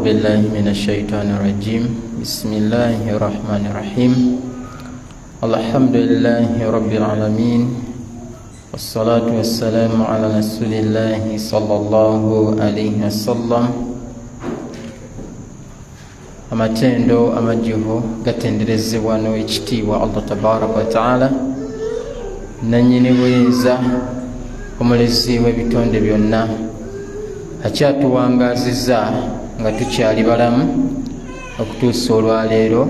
أعوذ بالله من الشيطان الرجيم بسم الله الرحمن الرحيم الحمد لله رب العالمين والصلاة والسلام على رسول الله صلى الله عليه وسلم amatendo amajiho gatenderezebwa n'ekitiibwa Allah tabaraka wa taala nannyini buyinza omulezi w'ebitonde byonna akyatuwangaziza nga tukyali balamu okutuusa olwaleero.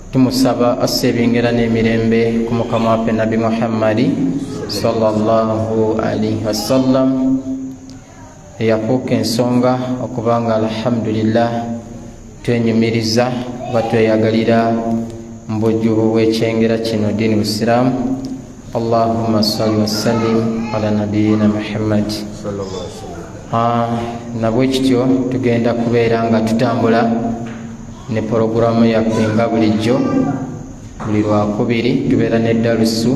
Tumusaba asebengera n'emirembe ku mukama waffe Nabi Muhammadi sallallahu alaihi wasallam eyafuuka ensonga okubanga alhamdulillah twenyumiriza batweyagalira mbujjubu bw'ekyengera kino diini Busiraamu. Allahumma salli wa sallim ala nabiyina Muhammad nabwe kityo tugenda kubeera nga tutambula ne poroguramu yaffe nga bulijjo. Buli lwakubiri tubeera n'eddalusu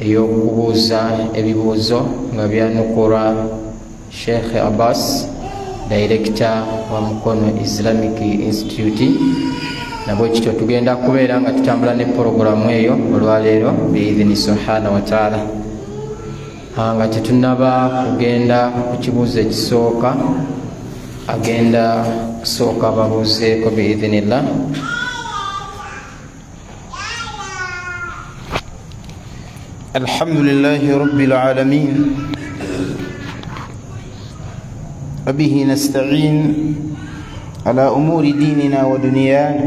ey'okubuuza ebibuuzo nga byanukulwa Sheikh Abbas, Director wa Mukono Islamic Institute. Nabwe kityo tugenda kubeera nga tutambula ne poroguramu eyo olwaleero biidhini subhanahu wa taala. Nga tetunaba kugenda ku kibuuzo ekisooka, agenda kusooka babuuzeeko biidhinillah. Alhamdulillahi rabbil alamin wa bihi nasta'in ala umuri dinina wa dunyana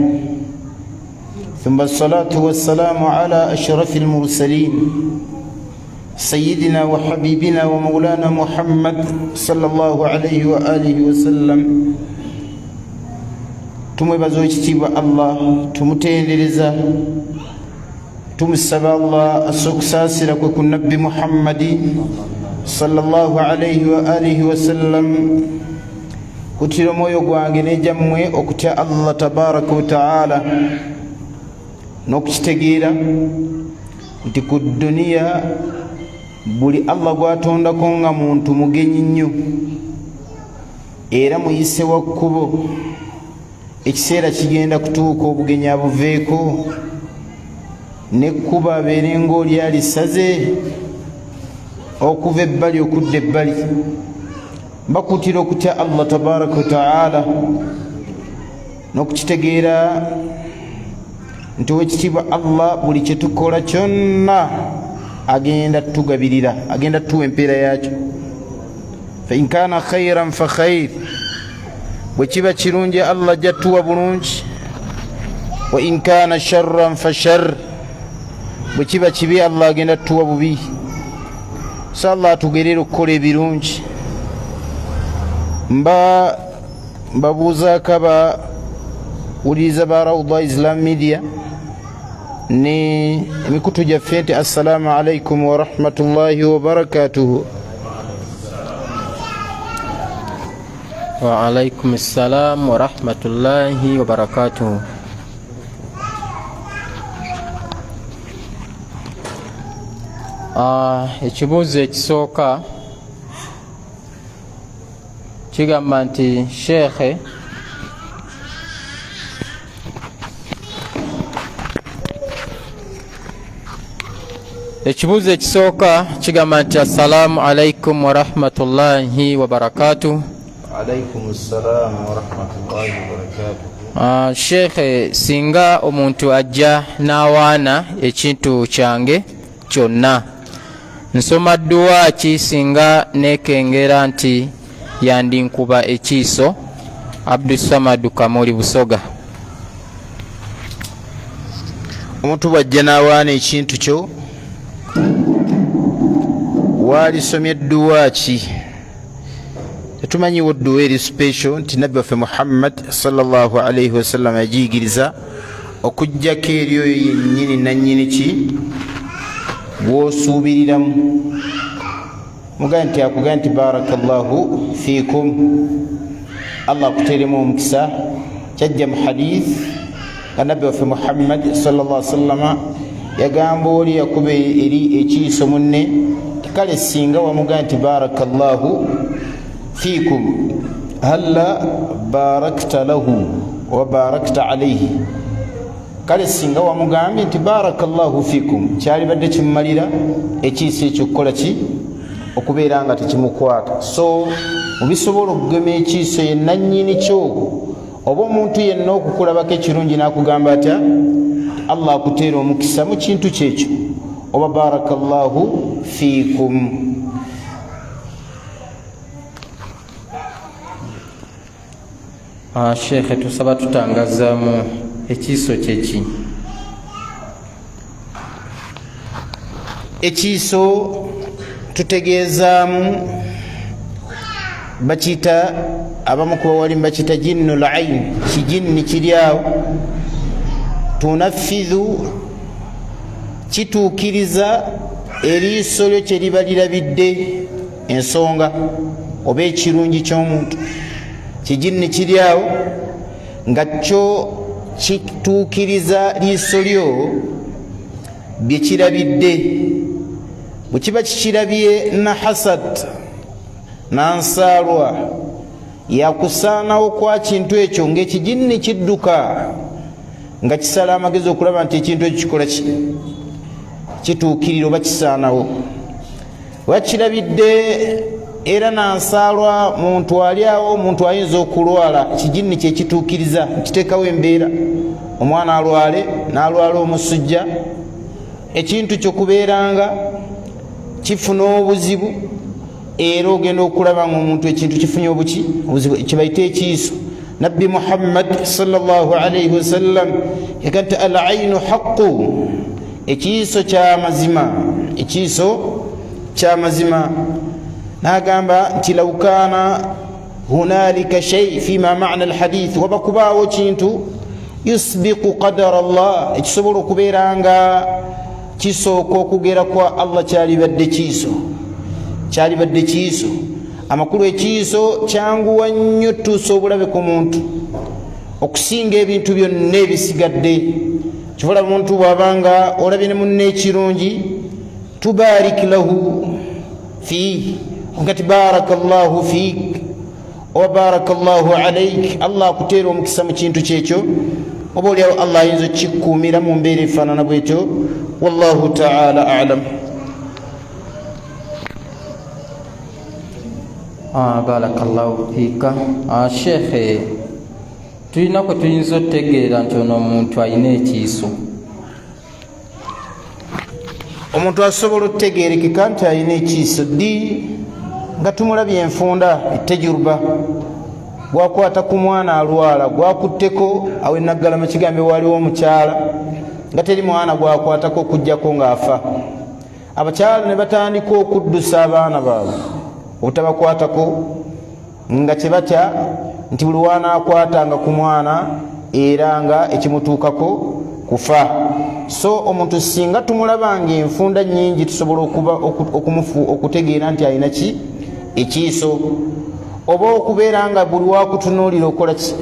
thumma as-salatu was-salamu ala ashrafil mursalin سيدنا وحبيبنا ومولانا محمد صلى الله عليه وآله وسلم. tumwebaza ekitiibwa Allah, tumutendereza, tumusaba Allah asookusaasira kwe ku nabbi Muhammadi sallallahu alayhi wa alihi wasallam. Kutira omwoyo gwange n'ejammwe okutya Allah tabaraka wa taala n'okukitegeera nti ku duniya buli Allah gwatondako nga muntu mugenyi nnyo era muyise wa kkubo. Ekiseera kigenda kutuuka obugenyi abuveeko nekkuba abeere ng'oli alisaze okuva ebbali okudda ebbali. Bakutira okutya Allah tabaraka wa taala n'okukitegeera nti owekitiibwa Allah buli kye tukola kyonna agenda tugabirira, agenda tuwa empeera yakyo. Fa in kaana khayran fa khayr, bwe kiba kirungi Allah ajja tuwa bulungi. Wa in kaana sharran fa shar, bwe kiba kibi Allah agenda tuwa bubi. So Allah atugerere okukola ebirungi. Mbabuuzaako abawuliriza ba Rawda Islam Media ni emikutu gyaffe nti assalamu alaikum wa rahmatullahi wa barakatuhu. Wa alaikum assalam wa rahmatullahi wa barakatuhu. Ekibuuzo ekisooka kigamba nti Sheikh, ekibuuzo ekisooka kigamba nti assalamu alaikum wa rahmatullahi wa barakatuh. Alaikum assalamu wa rahmatullahi wa barakatuh. Sheikh, singa omuntu ajja n'awaana ekintu kyange kyonna, nsoma dduwa ki singa nekengera nti yandinkuba ekiiso? Abdussamad Kamuli Busoga. Omuntu bw'ajja n'awaana ekintu kyo, waalisomye edduwa ki? Tetumanyiwo edduwa eri special nti nabbi waffe Muhammad sallallahu alayhi wasallam yagiyigiriza okujjako eryo yennyini nannyini ki bw'osuubiriramu. Mugambe nti akugambe nti barakallahu fiikum, Allah akuteeremu omukisa. Kyajja mu hadith nga nabbi waffe Muhammad sallallahu alayhi wasallam yagamba oli yakuba eri ekiiso munne, kale singa wamugambe nti barakallahu fiikum, halla barakta lahu wa barakta alayhi kale singa wamugambye nti barakallahu fikum kyali badde kimumalira ekiisa ekyo kukola ki okubeera nga tekimukwata. So mubisobola okugema ekiiso yenna nnyini kyo oba omuntu yenna okukulabako ekirungi n'akugamba atya Allah akuteera omukisa mu kintu kyekyo oba barakallahu fikum. Sheikh tusaba tutangazaamu ekiiso kyeki. Ekiiso tutegeezaamu bakiyita abamu ku bawalimu bakiyita jinnul ain, kijinni kiri awo tunafidhu kituukiriza eriiso lyo kye liba lirabidde ensonga oba ekirungi ky'omuntu. Kijinni kiri awo nga kyo kituukiriza liiso lyo bye kirabidde. Bwe kiba kikirabye na hasad nansaalwa yakusaanawo kwa kintu ekyo ng'ekijinni kidduka nga kisala amagezi okulaba nti ekintu ekyo kikola kituukirira oba kisaanawo. Wakirabidde era nansaalwa muntu ali awo, omuntu ayinza okulwala, ekijinni kye kituukiriza kiteekawo embeera omwana alwale n'alwala omusujja, ekintu ky'okubeeranga kifuna obuzibu era ogenda okulaba ng'omuntu ekintu kifunye obuzibu kibayita ekiiso. Nabbi Muhammad sallallahu alayhi wasallam yakati al ainu haqqu, ekiiso ky'amazima, ekiiso ky'amazima. N'agamba nti law kaana hunalika shay fima ma'na alhadith, waba kubaawo kintu yusbiqu qadara Allah, ekisobola okubeera nga kisooka okugera kwa Allah, kyalibadde kiiso, kyalibadde kiiso. Amakulu ekiiso kyanguwa nnyo tuusa obulabe ku muntu okusinga ebintu byonna ebisigadde. Kivula omuntu bw'abanga olabye ne munne ekirungi tubarik lahu fi ngati barakallahu fik wa barakallahu alayk, Allah akuteera omukisa mu kintu kyekyo. Oba oliawo Allah ayinza okukikuumira mu mbeera efaanana bwetyo. Wallahu ta'ala a'lam. Barakallahu fika. Sheikh, tulina kwe tuyinza okutegeera nti ono omuntu alina ekiiso? Omuntu asobola okutegeerekeka nti alina ekiiso ddi nga tumulabye enfunda ettejuruba, gwakwata ku mwana alwala, gwakutteko awo enaggalama kigambe waliwo omukyala nga teri mwana gwakwatako okuggyako ng'afa. Abakyala ne batandika okuddusa abaana baabwe obutabakwatako, nga kye batya nti buli wanaakwatanga ku mwana era nga ekimutuukako kufa. So omuntu singa tumulabanga enfunda nnyingi tusobola okutegeera nti alina ki ekiiso, oba okubeera nga buli wakutunuulira okola ki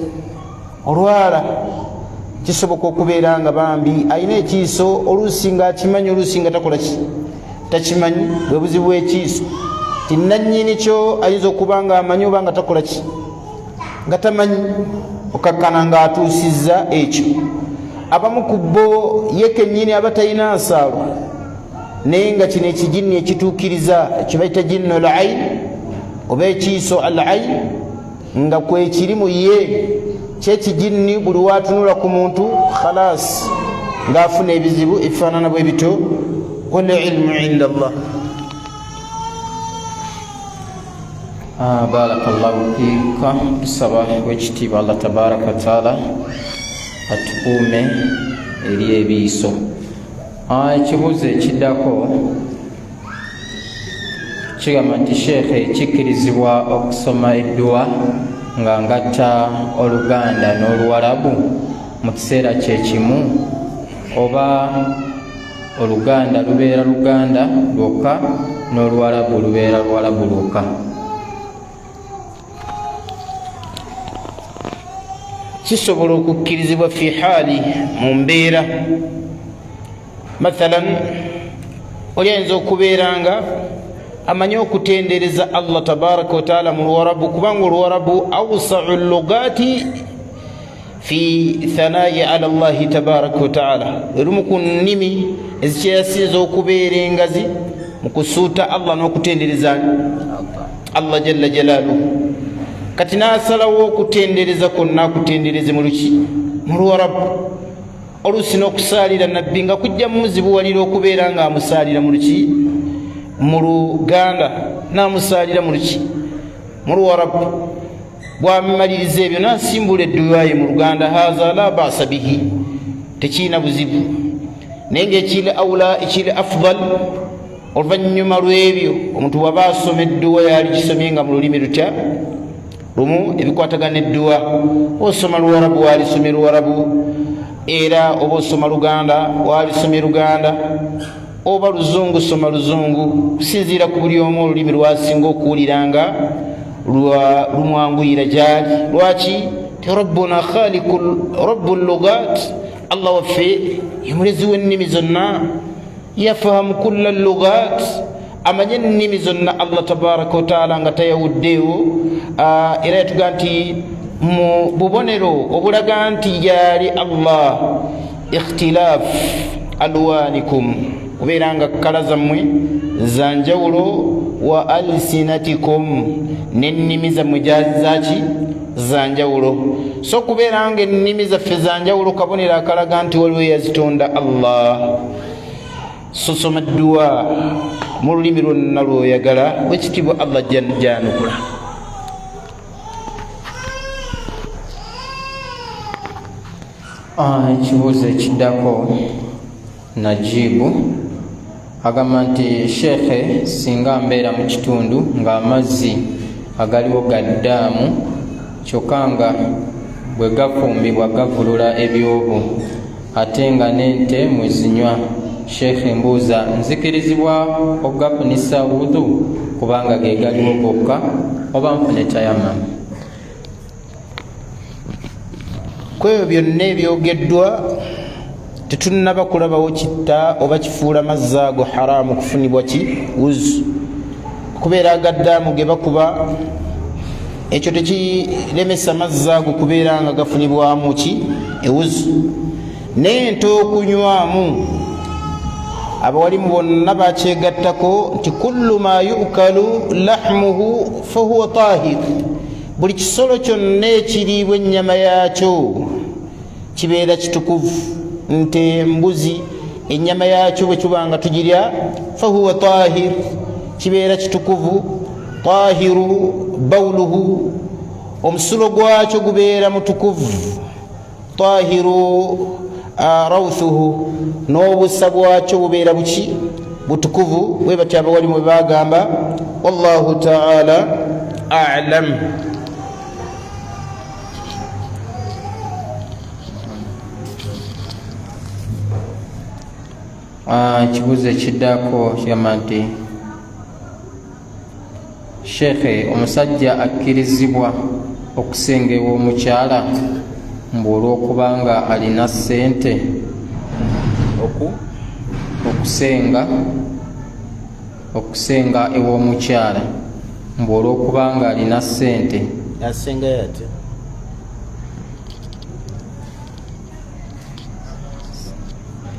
olwala. Kisoboka okubeera nga bambi alina ekiiso, oluusi nga akimanyi, oluusi nga takola ki takimanyi. Bwe buzibu bw'ekiiso ti nannyini kyo ayinza okuba nga amanyi oba nga takola ki nga tamanyi, okakkana ng'atuusizza ekyo. Abamu ku bo ye kennyini aba talina nsaalwa naye nga kino ekijinni ekituukiriza kibayita jinnul ain oba ekiiso al ain nga kwe kiri mu ye kyekijinni. Buli waatunula ku muntu khalas ng'afuna ebizibu ebifaanana bwe bito. Wal ilmu inda Allah. Barakallahu fika. Tusaba wekitiibwa Allah tabaraka wa taala atukuume eri ebiiso. Ekibuuzo ekiddako kigamba nti Sheikh, kikkirizibwa okusoma edduwa nga ngatta Oluganda n'Oluwarabu mu kiseera kyekimu, oba Oluganda lubeera Luganda lwokka n'Oluwarabu lubeera Luwarabu lwokka? Kisobola okukkirizibwa fi haali, mu mbeera. Mathalan oli ayinza okubeera nga amanye okutendereza Allah tabaraka wa taala mu Luwarabu, kubanga Oluwarabu awsa'u lugati fi thanaa'i ala Allahi tabaraka wa taala, lumu ku nnimi ezikyasinza okubeera engazi mu kusuuta Allah n'okutendereza Allah jalla jalaaluhu. Kati n'asalawo okutendereza kwonna akutendereze mu luki? Mu Luwarabu. Oluusi n'okusaalira nabbi nga kujja muzibuwalira okubeera nga amusaalira mu luki? Mu Luganda n'amusaalira mu luki? Mu Luwarabu. Bw'amaliriza ebyo n'asimbula edduwa ye mu Luganda, haza la ba'sa bihi, tekiina buzibu. Naye ng'ekiri awula, ekiri afdal, oluvannyuma lw'ebyo omuntu bw'aba asoma edduwa yali gisomye nga mu lulimi lutya lumu, ebikwatagana edduwa, osoma Luwarabu walisomye Luwarabu, era oba osoma Luganda walisomye Luganda, oba Luzungu soma Luzungu, kusinziira ku buli omu olulimi lwasinga okuwuliranga lumwanguyira gyali. Lwaki? ti rabbuna khaliqu rabbul lugat, Allah waffe ye mulezi w'ennimi zonna, yafahamu kulla lugat, amanye ennimi zonna Allah tabaraka wa taala nga tayawuddeewo. Era yatuga nti mu bubonero obulaga nti yali Allah ikhtilaf alwanikum, kubeera nga kala zammwe zanjawulo, wa alsinatikum, n'ennimi zammwe zaki zanjawulo. So kubeera nga ennimi zaffe zanjawulo kabonero akalaga nti waliwo yazitonda Allah. So soma dduwa mu lulimi lwonna lw'oyagala, wekitiibwa Allah janukula. Ekibuuzo ekiddako Najibu agamba nti Sheikhe, singa mbeera mu kitundu ng'amazzi agaliwo ga ddaamu kyokka nga bwe gafumbibwa gavulula ebyovu ate nga n'ente mwe zinywa, Sheikhe mbuuza nzikirizibwa okugafunisa wudhu kubanga ge galiwo gokka oba nfune tayammamu? Kwebyo byonna ebyogeddwa tetunnaba kulabawo kitta oba kifuula mazzi ago haramu kufunibwa ki wuzu, kubeera agaddaamu ge bakuba ekyo tekiremesa mazzi ago kubeera nga gafunibwamu ki ewuzu. N'ente okunywamu abawalimu bonna bakyegattako nti kullu ma yukalu lahmuhu fahuwa tahir, buli kisolo kyonna ekiriibwa ennyama yaakyo kibeera kitukuvu. Nte, mbuzi, ennyama yaakyo bwe tuba nga tugirya fahuwa tahir, kibeera kitukuvu. Tahiru bawluhu, omusulo gwakyo gubeera mutukuvu. Tahiru rawthuhu, n'obusa bwakyo bubeera buki butukuvu. Bwe batyo abawalimu bwe bagamba. Wallahu ta'ala a'lam. Ekibuuzo ekiddako kigamba nti Sheikhe, omusajja akkirizibwa okusenga ew'omukyala mbu olw'okubanga alina ssente? Okusenga ew'omukyala mbu olw'okubanga alina ssente. Asenga yate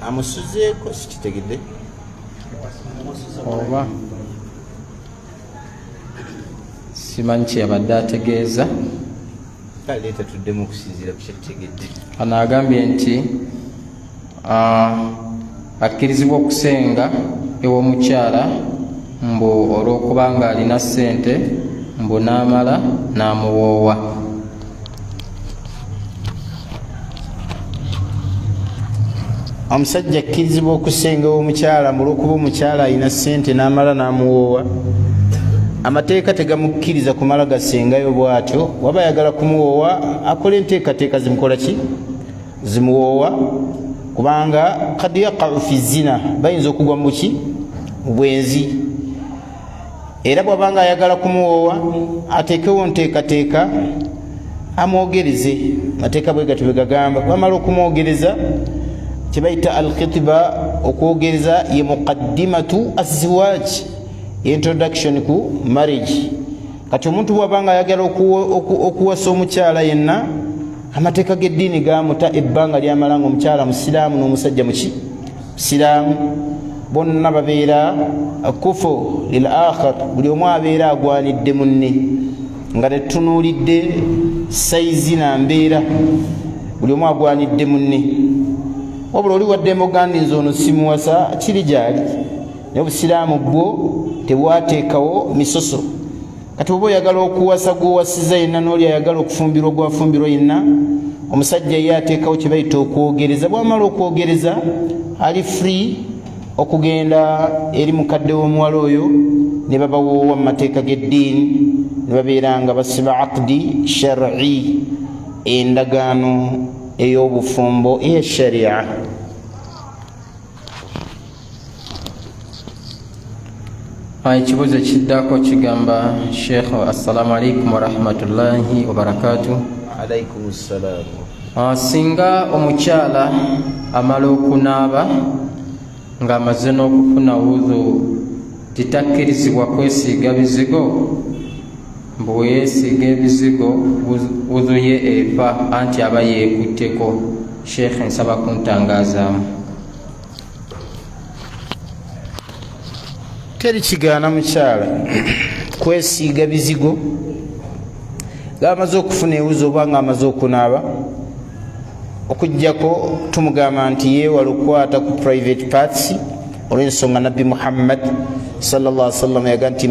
amusuzeeko sikitegedde oba simanyi kyeyabadde ategeeza. kale tatuddemu okusinziira ku kyetegedde. Ano agambye nti akkirizibwa okusenga ew'omukyala mbu olw'okubanga alina ssente mbu n'amala n'amuwoowa. Omusajja akkirizibwa okusenga ew'omukyala mbu olw'okuba omukyala alina ssente n'amala n'amuwoowa. Amateeka tegamukkiriza kumala gasengayo bw'atyo. Waba ayagala kumuwoowa akola enteekateeka zimukola ki? Zimuwoowa, kubanga kad yaqa'u fi zina, bayinza okugwa mu ki? Mu bwenzi. Era bw'abanga ayagala kumuwoowa ateekewo nteekateeka amwogereze. Amateeka bwe gatyo bwe gagamba. Bw'amala okumwogereza kye bayita al-khitba, okwogereza ye muqaddimatu azziwaaji, introduction ku marriage. Kati omuntu bwabanga ayagala okuwasa omukyala yenna, amateeka g'eddiini gamuta ebbanga lyamalanga omukyala musiraamu n'omusajja musiraamu, bonna babeera kufu lil akhar, buli omu abeera agwanidde munne nga tetunuulidde saizi na mbeera, buli omu agwanidde munne. Wabula oli waddembe ogandi nze ono simuwasa, kiri gyali, naye obusiraamu bwo tebwateekawo misoso. Kati oba oyagala okuwasa gw'owasiza yenna n'oli ayagala okufumbirwa gwafumbirwa yenna, omusajja ye ateekawo kye bayita okwogereza. Bw'amala okwogereza ali free okugenda eri mukadde w'omuwala oyo ne babawoowa mu mateeka g'eddiini, ne babeera nga basiba aqdi shar'i, endagaano ey'obufumbo eya sharia. Ekibuuzo kiddako kigamba Sheikh, assalamu alaikum warahmatullahi wabarakatuh. Alaikum salam. Singa omukyala amala okunaaba ng'amaze n'okufuna wudhu, titakkirizibwa kwesiiga bizigo? Bwe yeesiiga ebizigo wudhu ye efa, anti aba yeekutteko. Sheikh, nsaba kuntangazaamu. Teri kigaana mukyala kwesiiga bizigo ng'amaze okufuna ewuzi oba ng'amaze okunaaba, okuggyako tumugamba nti yeewala okukwata ku private parts, olw'ensonga Nabbi Muhammad sallallahu alaihi wasallam yaga nti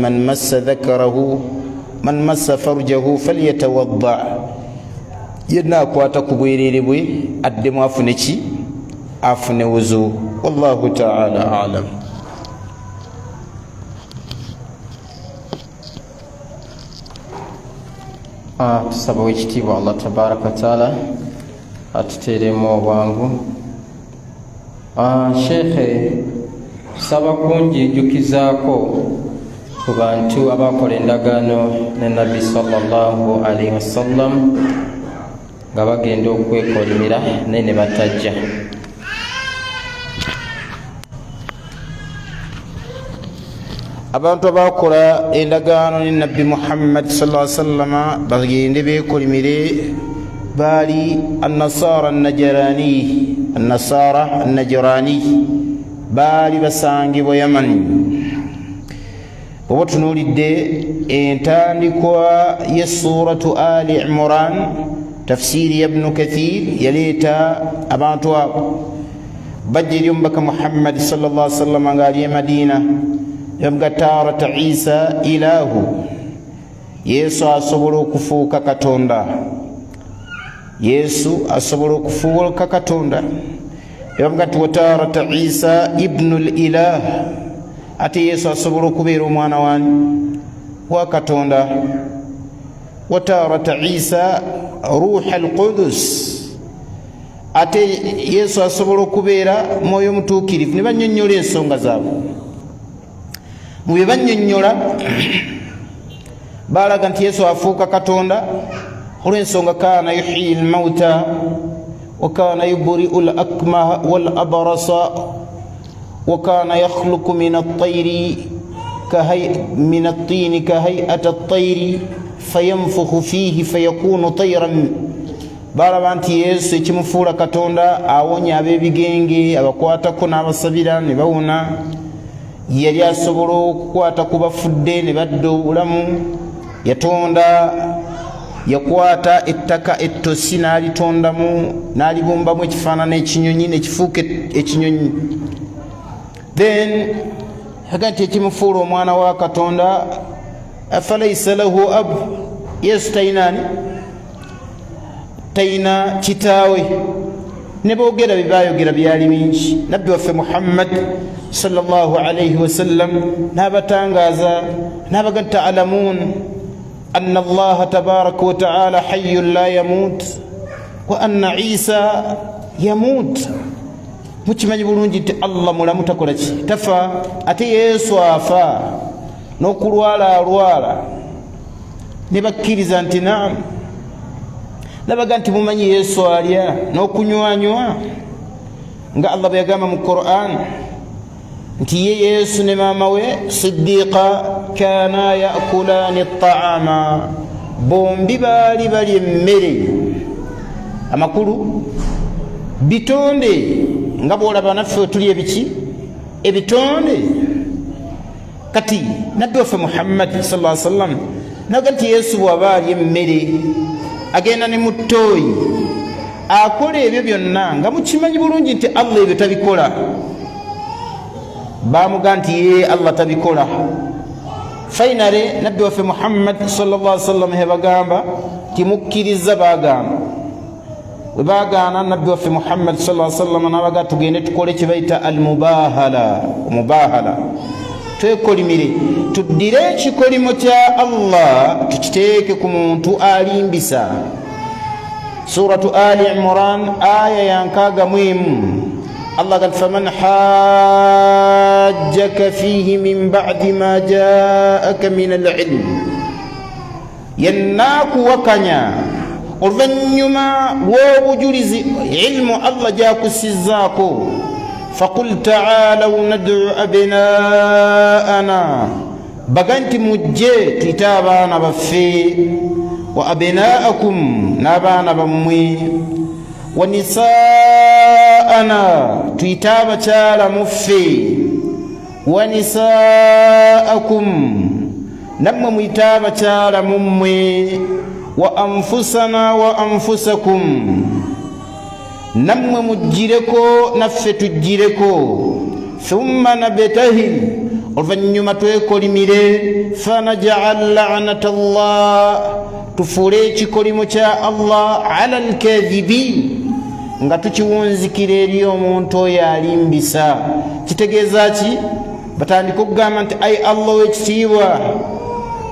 man massa farjahu falyatawadda, yenna akwata ku bwereere bwe addemu afune ki? Afune wuzu. Wallahu ta'ala alam. Tusaba w'ekitiibwa Allah tabaraka wa taala atuteeremu obwangu. Sheikh, saba kunjijjukizaako ku bantu abakola endagaano ne Nabbi sallallahu alaihi wasallam nga bagenda okwekolimira naye ne batajja. Abantu abakola endagaano ne Nabbi Muhammad sallallahu alaihi wasallam bagende beekolimire baali annasara annajrani, baali basangibwa Yaman. Oba tunuulidde entandikwa ye suratu Ali Imran, tafsiri ya Ibn Kathir yaleeta abantu abo bajja eri omubaka Muhammad sallallahu alaihi wasallam ng'ali e Madina. Yabga tarata Isa ilahu, Yesu asobola okufuuka Katonda. Yesu asobola okufuuka Katonda. Yabga tarata Isa ibnul ilah, ate Yesu asobola okubeera omwana wa Katonda. Watarata Isa ruhal qudus, ate Yesu asobola okubeera mwoyo mutuukirivu. Ne bannyonnyola ensonga zaabwe. Mu bye bannyonnyola baalaga nti Yesu afuuka Katonda olw'ensonga kaana yuhyi al-mauta wa kaana yubri'u al-akmaha wal-abrasa wa kaana yakhluqu min at-tayri min at-tini kahay'ati at-tayri fayanfukhu fihi fayakunu tayran. Baalaba nti Yesu ekimufuula Katonda awonya ab'ebigenge, abakwatako n'abasabira ne bawona. Yali asobola okukwata ku bafudde ne badda obulamu. Yatonda, yakwata ettaka ettosi n'alitondamu n'alibumbamu ekifaanana ekinyonyi ne kifuuka ekinyonyi. Then yaga nti ekimufuula omwana wa Katonda, afalaisa lahu abu, Yesu talina kitaawe. Ne boogera bye baayogera byali bingi. Nabbi waffe Muhammad sallallahu alaihi wasallam n'abatangaaza n'abaga ta'lamuun anna Allaha tabaraka wa ta'ala hayyun la yamut wa anna Isa yamut. Mukimanyi bulungi nti Allah mulamu, takola ki? Tafa. Ate Yesu afa n'okulwala alwala. Ne bakkiriza nti naam. Nabaga nti mumanyi Yesu alya n'okunywanywa nga Allah bwe yagamba mu Qur'an nti ye Yesu ne maama we Siddiqa kana yakulani at-ta'ama, bombi baali balya emmere. Amakulu bitonde nga bw'olaba naffe tulya ebiki ebitonde. Kati nabbi waffe Muhammad sallallahu alaihi wasallam naga nti Yesu bw'aba alya emmere agenda ne mu ttooyi akola ebyo byonna nga mukimanyi bulungi nti Allah ebyo tabikola. Bamuga nti ye Allah tabikola. Finally nabbi waffe Muhammad sallallahu alaihi wasallam hebagamba timukkiriza bagamba. We bagaana nabbi waffe Muhammad sallallahu alaihi wasallam nabaga tugende tukole kibaita al-mubahala. Mubahala twekolimire tuddire ekikolimo kya Allah tukiteeke ku muntu alimbisa. Suratu Ali Imran aya yankaga muimu Allah qal faman hajjaka fihi min ba'di ma ja'aka min al-ilm, yannaku wakanya oluvanyuma lw'obujulizi ilmu Allah jakusizaako. Faqul ta'alaw nad'u abna'ana, baganti mujje tuyite abaana baffe, wa abna'akum n'abaana bammwe, wa nisaa'ana tuyite abakyala muffe, wa nisaa'akum nammwe muyite abakyala mummwe, wa anfusana wa anfusakum nammwe mujjireko naffe tujjireko. Thumma nabtahil oluvanyuma twekolimire. Fanaj'al la'nata Allah tufule ekikolimo kya Allah ala al-kadhibi nga tukiwunzikira eri omuntu oyo alimbisa. Kitegeeza ki? Batandika okugamba nti ayi Allah w'ekitiibwa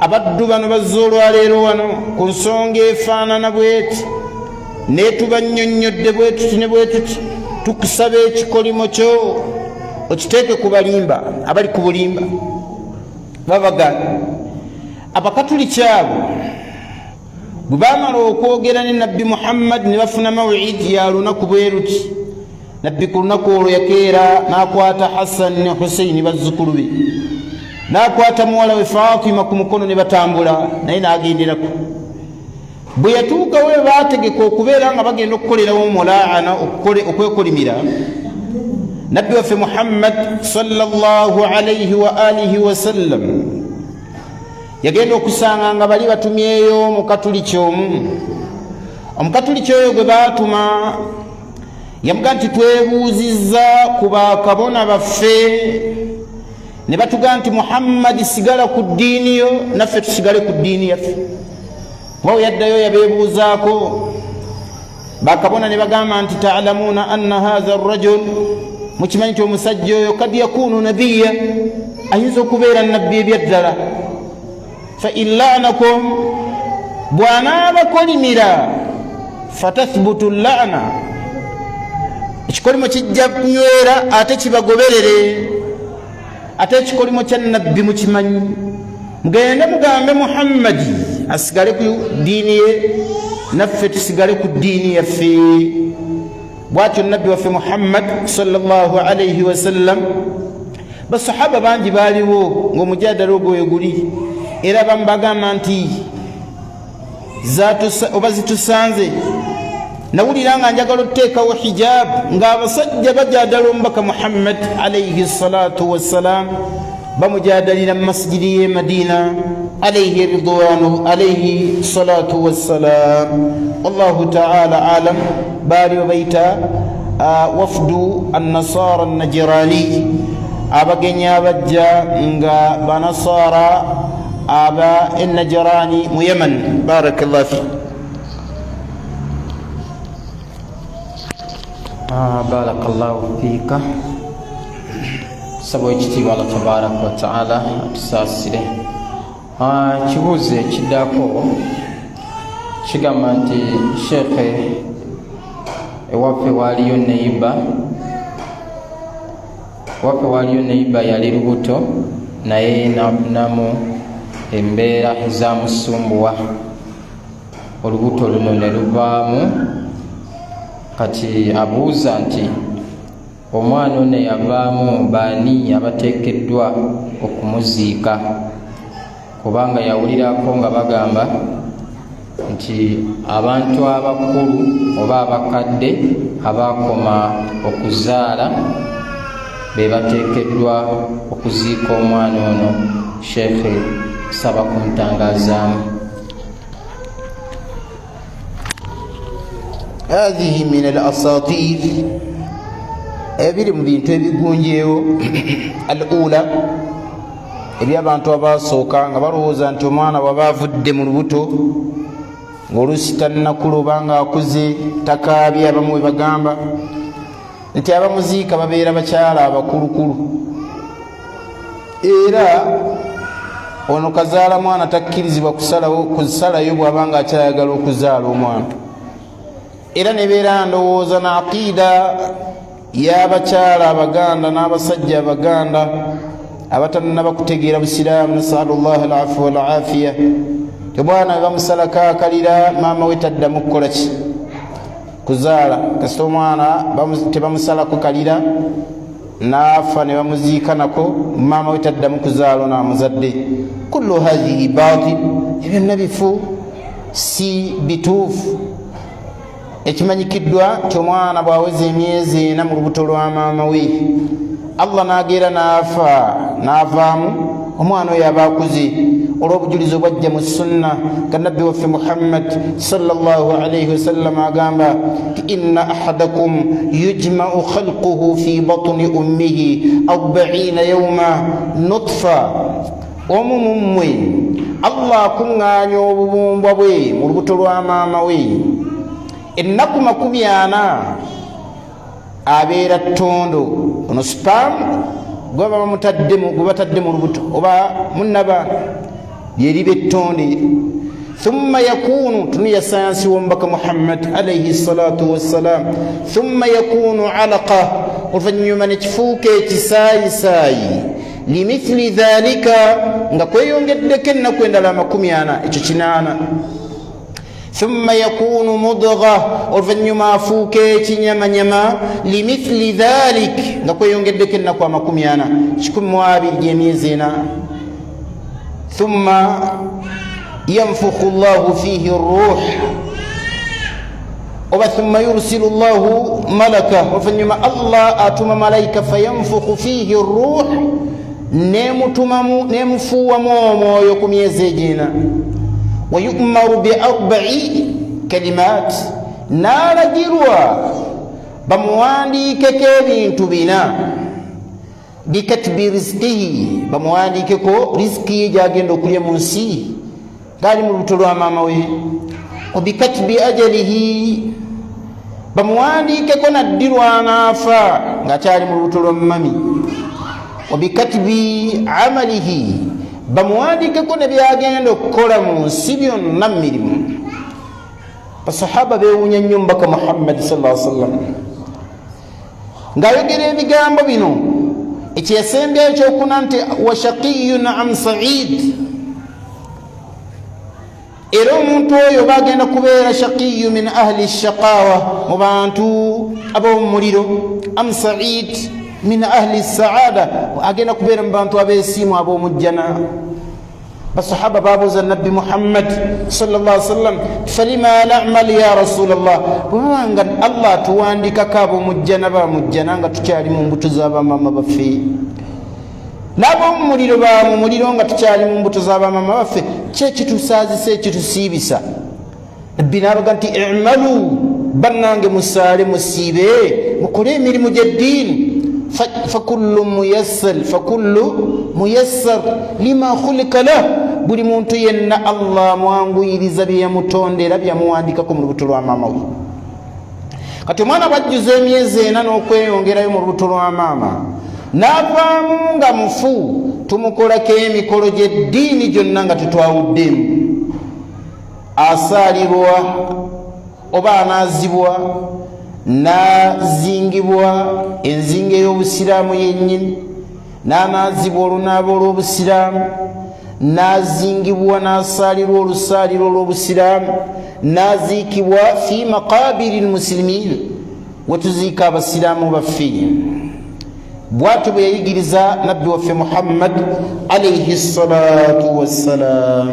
abaddu bano bazze olwaleero wano ku nsonga efaanana bweti netubanyonyodde bwetuti ne bwetuti, tukusaba ekikolimo kyo okiteeke ku balimba abali ku bulimba. Babagana abakatuliki abo bwe baamala okwogera ne nabbi Muhammad ne bafuna maw'idi ya lunaku bwe ruti. Nabbi ku lunaku olwo yakeera n'akwata Hassan ne Hussein bazzukulu be, n'akwata muwala we Fatima ku mukono ne batambula naye n'agenderako. Bwe yatuuka we baategeka okubeera nga bagenda okukolerawo omulaana okwekolimira, nabbi waffe Muhammad sallallahu alaihi wa alihi wasallam yagenda okusanga nga bali batumyeyo omukatuliki omu. Omukatuliki oyo gwe baatuma yamuga nti twebuuzizza ku bakabona baffe ne batuga nti Muhammad sigala ku ddiini yo naffe tusigale ku ddiini yaffe. Wawe yaddayo yabeebuuzaako bakabona ne bagamba nti ta'lamuuna anna hadha ar-rajul, mukimanyi nti omusajja oyo kad yakunu nabiyya, ayinza okubeera nabbi ebyaddala. Fa in la'anakum, bw'anaabakolimira fatathbutu la'na, ekikolimo kijja kunywera ate kibagoberere. Ate ekikolimo kya nabbi mukimanyi, mugende mugambe Muhammadi asigale ku ddiini ye naffe tusigale ku ddiini yaffe. Bw'atyo nabbi waffe Muhammad sallallahu alaihi wasallam, basahaba bangi baaliwo ng'omujadala ogwo we guli, era bamu bagamba nti oba zitusanze nawulira nga njagala okuteekawo hijab ng'abasajja bajadala omubaka Muhammad alaihi salatu wassalam bamujadalira mu masjidi y'e Madina alaihi ridwanu alaihi salatu wassalam. Wallahu ta'ala alam. Baali babayita wafdu an-nasara an-najrani, abagenyi abajja nga banasara aba an-najrani mu Yaman. Barakallahu fi. Barakallahu fika. Sabo ekitiibwa Allah tabaraka wa ta'ala atusaasire. Kibuuzo ekiddako kigamba nti sheekhe ewaffe waaliyo neiba yali lubuto naye nafunamu embeera ezamusumbuwa, olubuto luno ne luvaamu. Kati abuuza nti omwana ono yavaamu baani abateekeddwa okumuziika, kubanga yawulirako nga bagamba nti abantu abakulu oba abakadde abakoma okuzaala be bateekeddwa okuziika omwana ono. Sheekhe saba kumutangazaamu. hadhihi min al-asatir, ebiri mu bintu ebigunjeewo al-ula ebyabantu abasooka nga balowooza nti omwana bw'aba avudde mu lubuto ng'oluusi tannakula nga akuze takaabye, abamu we bagamba nti abamuziika babeera bakyala abakulukulu, era ono kazaala mwana takkirizibwa kusalayo bw'abanga akyayagala okuzaala omwana. Era nebeera ndowooza na aqiida y'abakyala abaganda n'abasajja abaganda abatannaba kutegeera busiraamu, nasalu llaha al-afwa wal-afiya, omwana we bamusalako akalira maama we taddamu kukola ki? Kuzaala. kasita omwana tebamusalako kalira naafa ne bamuziika nako, maama we taddamu kuzaala n'amuzadde. kullu hadhihi batil, ebyo byonna bifu, si bituufu. Ekimanyikiddwa nti omwana bw'aweza emyezi 4 mu lubuto lwa maama we, Allah n'ageera n'avaamu, omwana oyo aba akuze olw'obujulizi obwajja mu sunna ka nabbi waffe Muhammad sallallahu alayhi wasallam agamba nti inna ahadakum yujma'u khalquhu fi batni ummihi 40 yawma nutfa, omu mummwe Allah akuŋŋaanya obubumbwa bwe mu lubuto lwa maama we ennaku 40 abeera ttondo. ono spam gwe batadde mu lubuto oba munnaba lyeriba ettonde. thumma yakunu, tuniya sayansi w'omubaka Muhammad alayhi salatu wassalam, thumma yakunu alaqa, oluvannyuma ne kifuuka ekisaayisaayi, limithli dhalika, nga kweyongeddeko ennaku endala 40, ekyo 8. thumma yakunu mudgha, oluvannyuma afuuka ekinyamanyama, limithli dhalik, nga kweyongeddeko ennaku 40, 12 gy'emyezi 4. thumma yanfukhu llahu fihi ruh, oba thumma yursilu llahu malaka, oluvannyuma Allah atuma malaika, fayanfukhu fihi ruh, nemufuuwamu omwoyo ku myezi egina. wayumaru bi4 kalimat, n'alagirwa bamuwandiikeko ebintu 4, bikatbi rizqihi, bamuwandiikeko riziki ye gyagenda okulya mu nsi ngaali mu lubuto lwa maama we. wabikatbi ajalihi, bamuwandiikeko naddirwa naafa ng'akyali mu lubuto lwa mami. wabikatbi amalihi, bamuwandiikeko ne byagenda okukola mu nsi byonna mirimu. basahaba beewuunya nnyo mbaka Muhammad sallallahu alaihi wasallam ng'ayogera ebigambo bino. ekyesembyayo kyokuna nti wa shaqiyun am sa'id, era omuntu oyo bagenda kubeera shaqiyu min ahli shaqawa, mu bantu ab'omuliro, am sa'id min ahli saada, agenda kubeera mu bantu abeesiimu ab'omujjana. basahaba babuuza nabbi Muhammad sallallahu alaihi wasallam, falima na'mal ya rasulallah, bwebanga Allah tuwandikako ab'omujjana bamujjana nga tukyali mu mbuto z'abamama baffe, n'ab'omuliro ba mu muliro nga tukyali mu mbuto z'abamama baffe, kyekitusaazisa ekitusiibisa? nabbi n'abaga nti i'malu, bannange musaale musiibe mukole emirimu gy'eddiini, fakullu muyassar lima khulika lah, buli muntu yenna Allah mwanguyiriza bye yamutondera byamuwandikako mu lubuto lwa maama we. kati omwana bwajjuza emyezi 4 n'okweyongerayo mu lubuto lwa maama, n'avaamu nga mufu, tumukolako emikolo gy'eddiini gyonna nga tutwawuddemu. asaalirwa oba anaazibwa, n'azingibwa enzinga ey'obusiraamu yennyini, n'anaazibwa olunaaba olw'obusiraamu, n'azingibwa n'asaalirwa olusaaliro olw'obusiraamu, n'aziikibwa fi maqabiri lmusilimin, wetuziika abasiraamu baffe. bwatyo bwe yayigiriza nabbi waffe Muhammad alayhi salatu wassalam.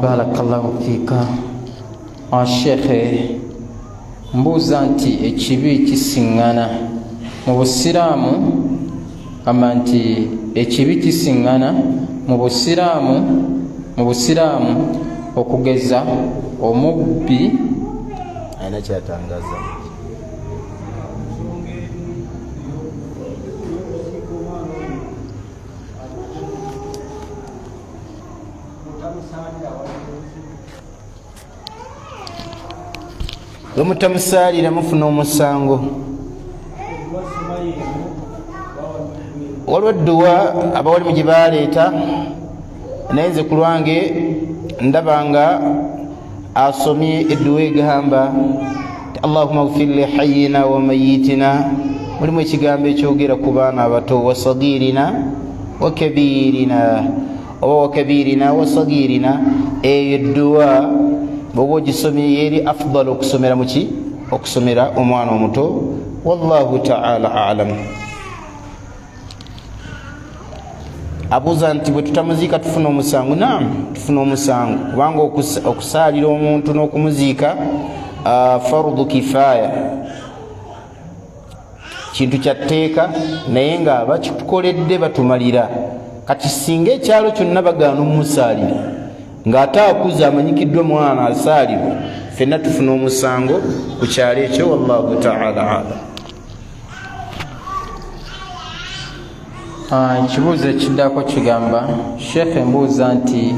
Barakallahu fika. Shekhe, mbuuza nti ekibi kisiŋŋana mu busiraamu, ama nti ekibi kisiŋŋana mu busiraamu okugeza omubbi ayina kyatangaza bwe mutamusaalira mufuna omusango. waliwo edduwa abawalimu gye baleeta, naye nze ku lwange ndaba nga asomye edduwa egamba Allahumma ghfir li hayyina wa mayyitina, mulimu ekigambo ekyogera ku baana abato, wa sagirina wa kabirina, oba wa kabirina wa sagirina. Eyo edduwa bw'oba ogisomye yeri afdal okusomera muki? Okusomera omwana omuto. Wallahu ta'ala a'lam. Abuuza nti bwe tutamuziika tufuna omusango? Naam, tufuna omusango, kubanga okusaalira omuntu n'okumuziika fardu kifaya, kintu kya tteeka, naye nga bakitukoledde batumalira. Kati singa ekyalo kyonna bagaana omumusaalira ng'ate akuze amanyikiddwa mwana asaalibwa, ffenna tufuna omusango ku kyalo ekyo. Wallahu ta'ala a'lam. Ekibuuzo ekiddako kigamba, Sheikh, mbuuza nti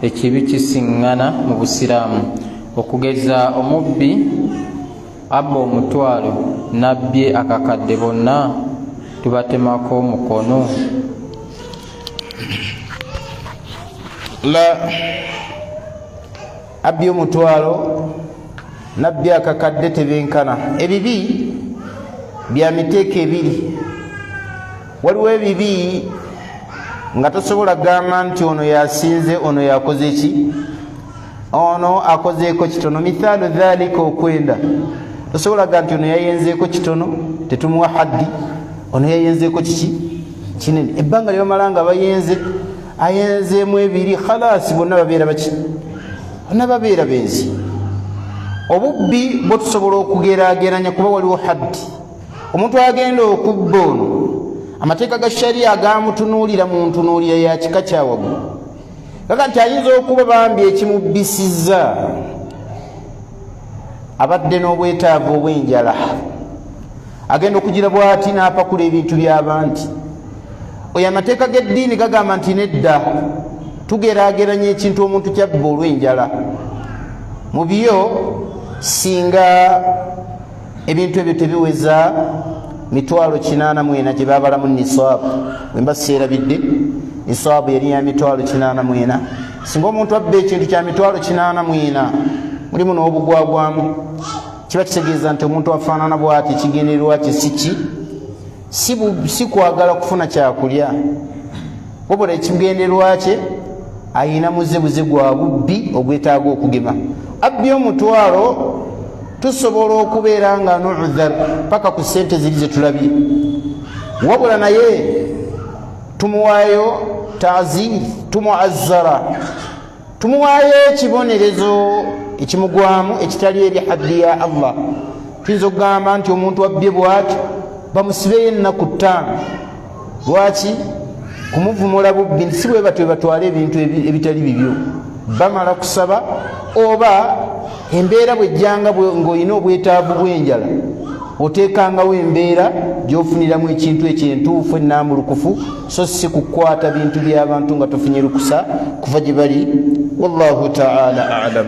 ekibi kisiŋŋana mu busiraamu okugeza omubbi abba omutwalo nabbye akakadde, bonna tubatemako omukono? La, abbye omutwalo nabbye akakadde tebenkana. Ebibi bya miteeko ebiri. Waliwo ebibi nga tosobola gamba nti ono yasinze, ono yakoze ki, ono akozeeko kitono. Mithaalu dhalika okwenda, tosobola gamba nti ono yayenzeeko kitono tetumuwa haddi, ono yayenzeeko kiki kinene. Ebbanga ly'omala nga bayenze, ayenzeemu ebiri, khalasi bonna babeera baki? Bonna babeera benzi. Obubbi bwo tusobola okugeraageranya kuba waliwo haddi. Omuntu agenda okubba ono, amateeka ga sharia agamutunuulira mu ntunuulira ya kika kya waggulu. Kaka nti ayinza okuba bambi ekimubbisizza abadde n'obwetaavu obw'enjala, agenda okugira bw'ati n'apakula ebintu by'abantu. Oyo amateeka g'eddiini gagamba nti nedda, tugeraageranya ekintu omuntu kyabba olw'enjala. Mu byo singa ebintu ebyo tebiweza mitwalo 84 gye babalamu nisaabu, wemba seerabidde, nisaabu yali ya mitwalo 84. Singa omuntu abba ekintu kya mitwalo 84 mulimu n'obugwagwamu, kiba kitegeeza nti omuntu afaanana bw'ati, kigendererwa kye si kwagala kufuna kyakulya, wabula ekigendererwa kye ayina muzebuze gwa bubbi ogwetaaga okugema. Abbye omutwalo tusobola okubeera nga nu'udhar paka ku ssente ziri ze tulabye, wabula naye tumuwaayo ta'zir, tumuazzara, tumuwaayo ekibonerezo ekimugwamu ekitali eri haddi ya Allah. Tuyinza okugamba nti omuntu abbye bw'atyo bamusibeyo ennaku 5. Lwaki? Kumuvumula bubbi. Si bwe batyo batwala ebintu ebitali bibyo, bamala kusaba oba embeera bwejjanga ng'olina obwetaavu bw'enjala, oteekangawo embeera gy'ofuniramu ekintu ekyentuufu ennambulukufu, so si kukwata bintu by'abantu nga tofunye lukusa kuva gye bali. Wallahu ta'ala a'lam.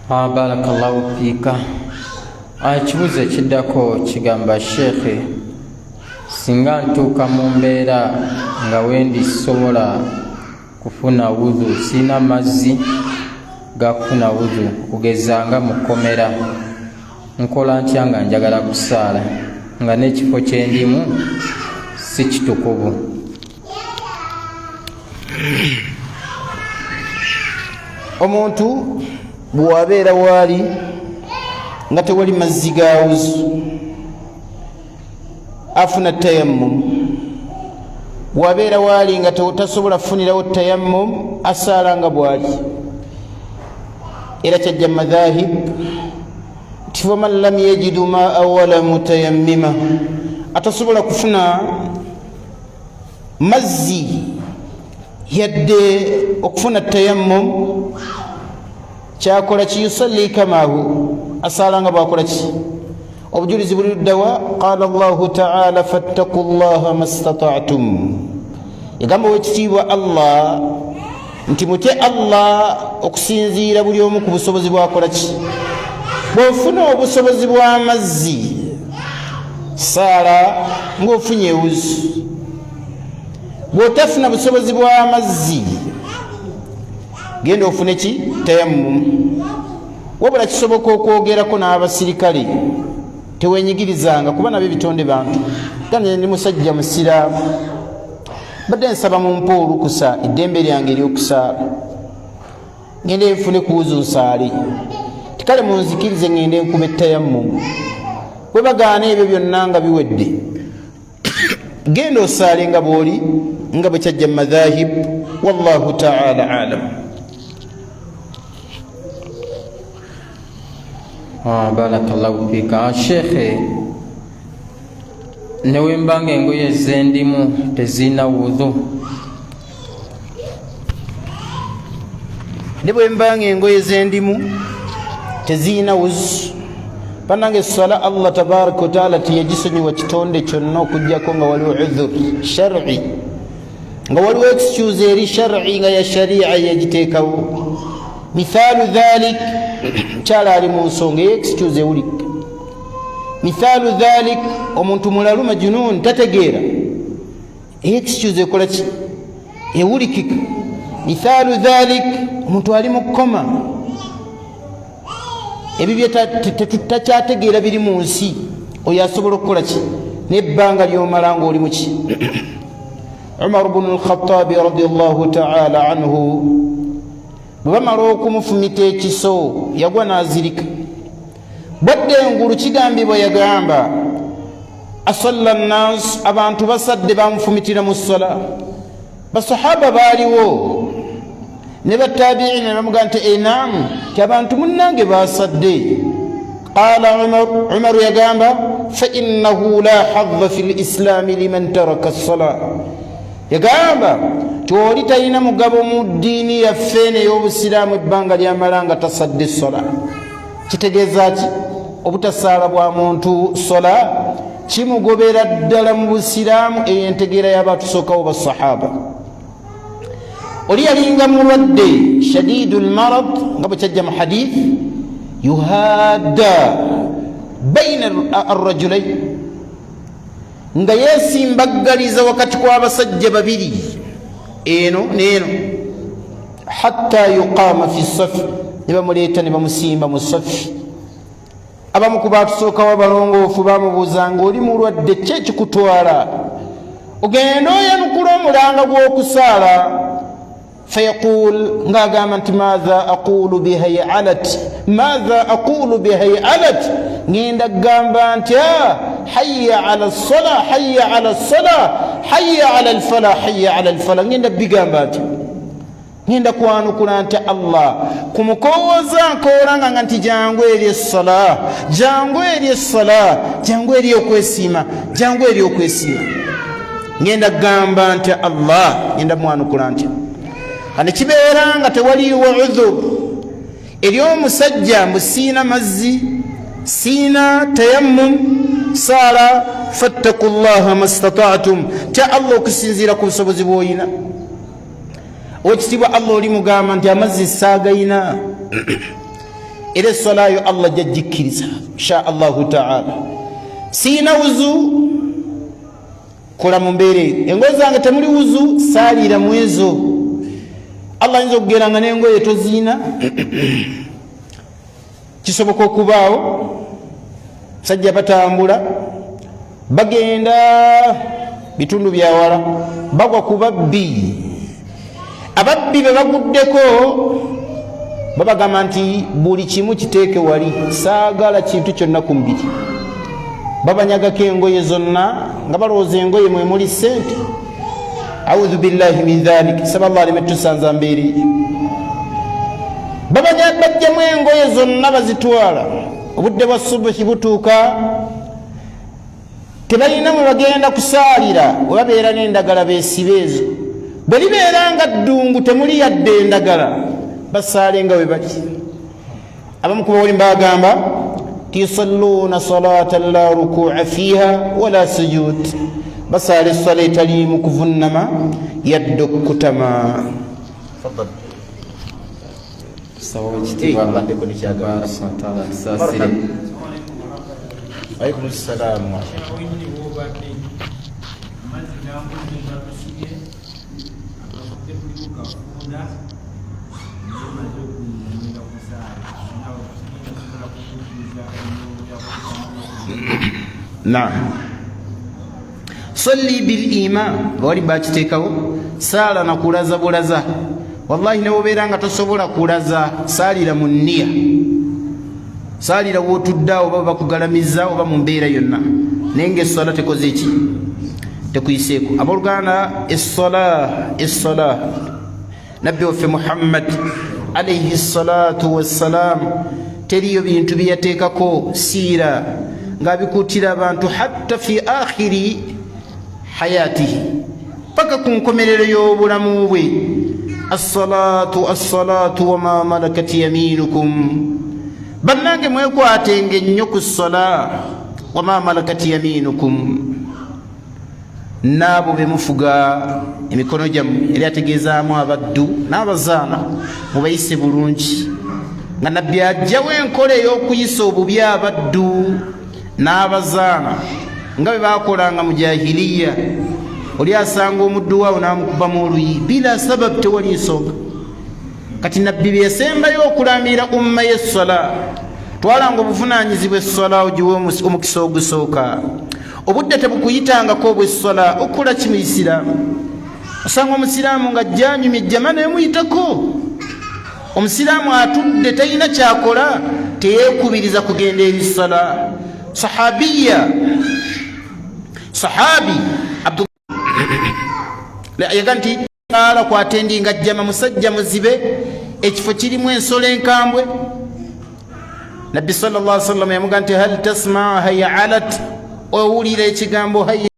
Barakallahu fika. Ekibuuzo ekiddako kigamba, Sheikh, singa ntuuka mu mbeera nga wendi sobola kufuna wudhu, sina mazzi ga kufuna wudhu, kugeza nga mukomera, nkola ntya nga njagala kusaala nga n'ekifo kyendimu si kitukuvu? Omuntu bwabeera waali nga tewali mazzi ga wuzu afuna tayammum, bwabeera waali nga tasobola kufunirawo tayammum asaala nga bwali. Era kyajja madhahib nti faman lam yajidu maa wala mutayammima, atasobola kufuna mazzi yadde okufuna tayammum, kyakola ki? Yusalli kamahu, asaala nga bwakola ki? Obujulizi buli luddawa qala Allahu ta'ala fattaku llaha mastata'tum, yagamba wekitiibwa Allah nti mutye Allah okusinziira buli omu ku busobozi bwakola ki? Bw'ofuna obusobozi bw'amazzi saala ng'ofunye ewuzu, bw'otafuna busobozi bw'amazzi genda ofune ki? Tayammum. Wabula kisoboka okwogerako n'abasirikale, tewenyigirizanga kuba nabyo bitonde bantu. Gane ndi musajja musiraamu, badde nsaba mumpa olukusa, eddembe lyange ery'okusaala, ngende nfune kuwuzu nsaale, tikale munzikirize ngende nkube tayammum. Bwe bagaana ebyo byonna nga biwedde, genda osaale nga bw'oli, nga bwe kyajja mu madhahib. Wallahu ta'ala alam. Barakallahu fika. Shekhe, newembanga engoye zendimu tezina wudhu, ne bwembanga engoye zendimu tezina wuzu, panange essala Allah tabaraka wa taala tiyagisonyiwa kitonde kyonna okujjako nga waliwo udhur shar'i, nga waliwo excuse eri shar'i nga ya sharia yagiteekawo. Mithalu dhalik, kyala ali mu nsonga excuse ewulika. Mithalu dhalik, omuntu mulalu majunun tategeera, excuse ekola ki? Ewulikika. Mithalu dhalik, omuntu ali mu koma, ebyo takyategeera biri mu nsi, oyo asobola okukola ki? N'ebbanga ly'omala ng'oli mu ki? Umar ibn al-Khattab radiyallahu ta'ala anhu bwe bamala okumufumita ekiso yagwa n'azirika. Bwadde engulu kigambibwa yagamba asalla nnas, abantu basadde bamufumitira mu ssala. Basahaba baaliwo ne batabiina ne bamugamba nti enaamu ti abantu munnange basadde. Qala Umaru yagamba fa innahu la hadha fi lislaami liman taraka ssala, yagamba tyoli talina mugabo mu ddiini yaffe n'ey'obusiraamu ebbanga lyamala nga tasadde sola. Kitegeeza ki? Obutasaala bwa muntu sola kimugobera ddala mu busiraamu, eyo entegeera y'abatusookawo basahaba. Oli yalinga mulwadde shadiidu lmarad, nga bwe kyajja mu hadith, yuhaadda baina arrajulayn, nga yesimbaggaliza wakati kw'abasajja babiri, eno neeno, hatta yuqaama fi safi, ne bamuleeta ne bamusimba mu safi. Abamu ku baatusookawo abalongoofu bamubuuzanga, oli mulwadde ki ekikutwala? Ogenda oyanukula omulanga gw'okusaala. Fayaqul, ng'agamba nti maadha aqulu bihayalat, maadha aqulu bihayalat, ngenda gamba nti hayya ala ssala, hayya ala ssala, hayya ala alfala, hayya ala alfala. Ngenda bigamba nti ngenda kwanukula nti Allah kumukowooza nkoolanga nti jangu eri essala, jangu eri essala, jangu eri okwesiima, jangu eri okwesiima. Ngenda gamba nti Allah, ngenda mwanukula nti ane kibeera nga tewaliiwo udhur eri omusajja mbu siina mazzi, siina tayammum, saala fattaku llaha mastata'tum, tya Allah okusinziira ku busobozi bw'oyina. Owekitiibwa Allah oli mugamba nti amazzi saagayina, era essala yo Allah jaggikkiriza insha Allahu ta'ala. Siina wuzu, kola mu mbeera eyo. Engoye zange temuli wuzu, saaliira mu ezo. Allah ayinza okugeranga n'engoye toziina. Kisoboka okubaawo sajja batambula bagenda bitundu byawala, bagwa ku babbi. Ababbi be baguddeko babagamba nti buli kimu kiteeke wali, saagala kintu kyonna ku mubiri. Babanyagako engoye zonna nga balowooza engoye mwe muli ssente. Audhu billahi min dhalik, saba Allah aleme tusanza mbeeri. Bajjamu engoye zonna bazitwala, obudde bwa subuhi butuuka tebalina mwe bagenda kusaalira, we babeera n'endagala beesibe ezo. Bwe libeera nga ddungu temuli yadde endagala, basaale nga we bali. Abamu ku bawuli bagamba yusalluuna salaatan la rukuu'a fiiha wala sujud, basaale essala etaliimu kuvunnama yadde okutama. Alaikum salaam. Naam. Salli bil iman, bali bakiteekawo saala na kulaza bulaza. Wallahi ne obeera nga tosobola kulaza, saalira mu nniya, saalira wootudde oba bakugalamiza oba mu mbeera yonna, naye ng'essala tekoze eki, tekuyiseeko. Abooluganda, essala nabbi waffe Muhammad alayhi salatu wassalaam teriyo bintu bye yateekako siira ng'abikuutira abantu hatta fi akhiri hayatihi, paka ku nkomerero y'obulamu bwe. Assalatu wama malakat yaminukum, bannange mwekwatenga ennyo ku ssala, wama malakat yaminukum, n'abo be mufuga emikono gyammwe. Eri ategeezaamu abaddu n'abazaana mubayise bulungi, nga nabbi ajjawo enkola ey'okuyisa obubi abaddu n'abazaana nga bwe baakolanga mu jahiliya. Oli asanga omuddu waawo n'amukubamu oluyi bila sababu, tewali nsonga. Kati nabbi bye yasembayo okulambira umma y'essala, twalanga obuvunaanyizibwa essala ogiwe omukisa ogusooka. Obudde tebukuyitangako obw'essala, okola ki mu Isiraamu? Osanga omusiraamu nga jjanyumya ejjama n'emuyitako. Omusiraamu atudde talina kyakola, teyeekubiriza kugenda eri ssala. Sahabi yaga nti ala kwatendi nga jjama musajja muzibe, ekifo kirimu ensolo enkambwe. Nabbi sallallahu alaihi wasallam yamuga nti hal tasma hayya alat, owulira ekigambo hayya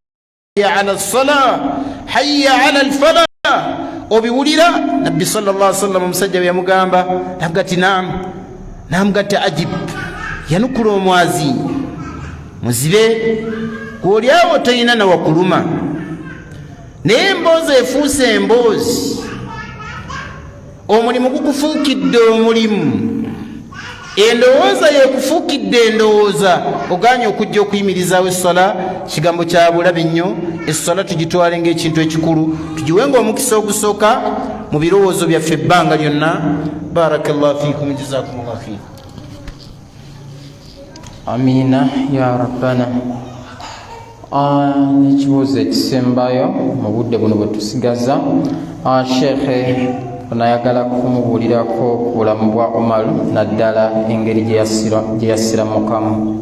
ala ssala, hayya ala alfala, obiwulira? Nabbi sallallahu alaihi wasallam omusajja bwe yamugamba namuga ti namuga ti ajib, yanukula omwazi. Muzibe gw'oli awo talina nawakuluma, naye emboozi efuuse emboozi, omulimu gukufuukidde omulimu, endowooza yekufuukidde endowooza, oganye okujja okuyimirizaawo essala. Kigambo kya bulabe nnyo. Essala tugitwale ng'ekintu ekikulu, tugiwenga omukisa ogusooka mu birowoozo byaffe ebbanga lyonna. Barakallahu fiikum, jazakumullahu khairan. Amina ya rabbana. N'ekibuuzo ekisembayo mu budde buno bwe tusigaza, Sheikh onayagala kumubuulirako ku bulamu bwa Umar, naddala engeri gye yassiramukamu.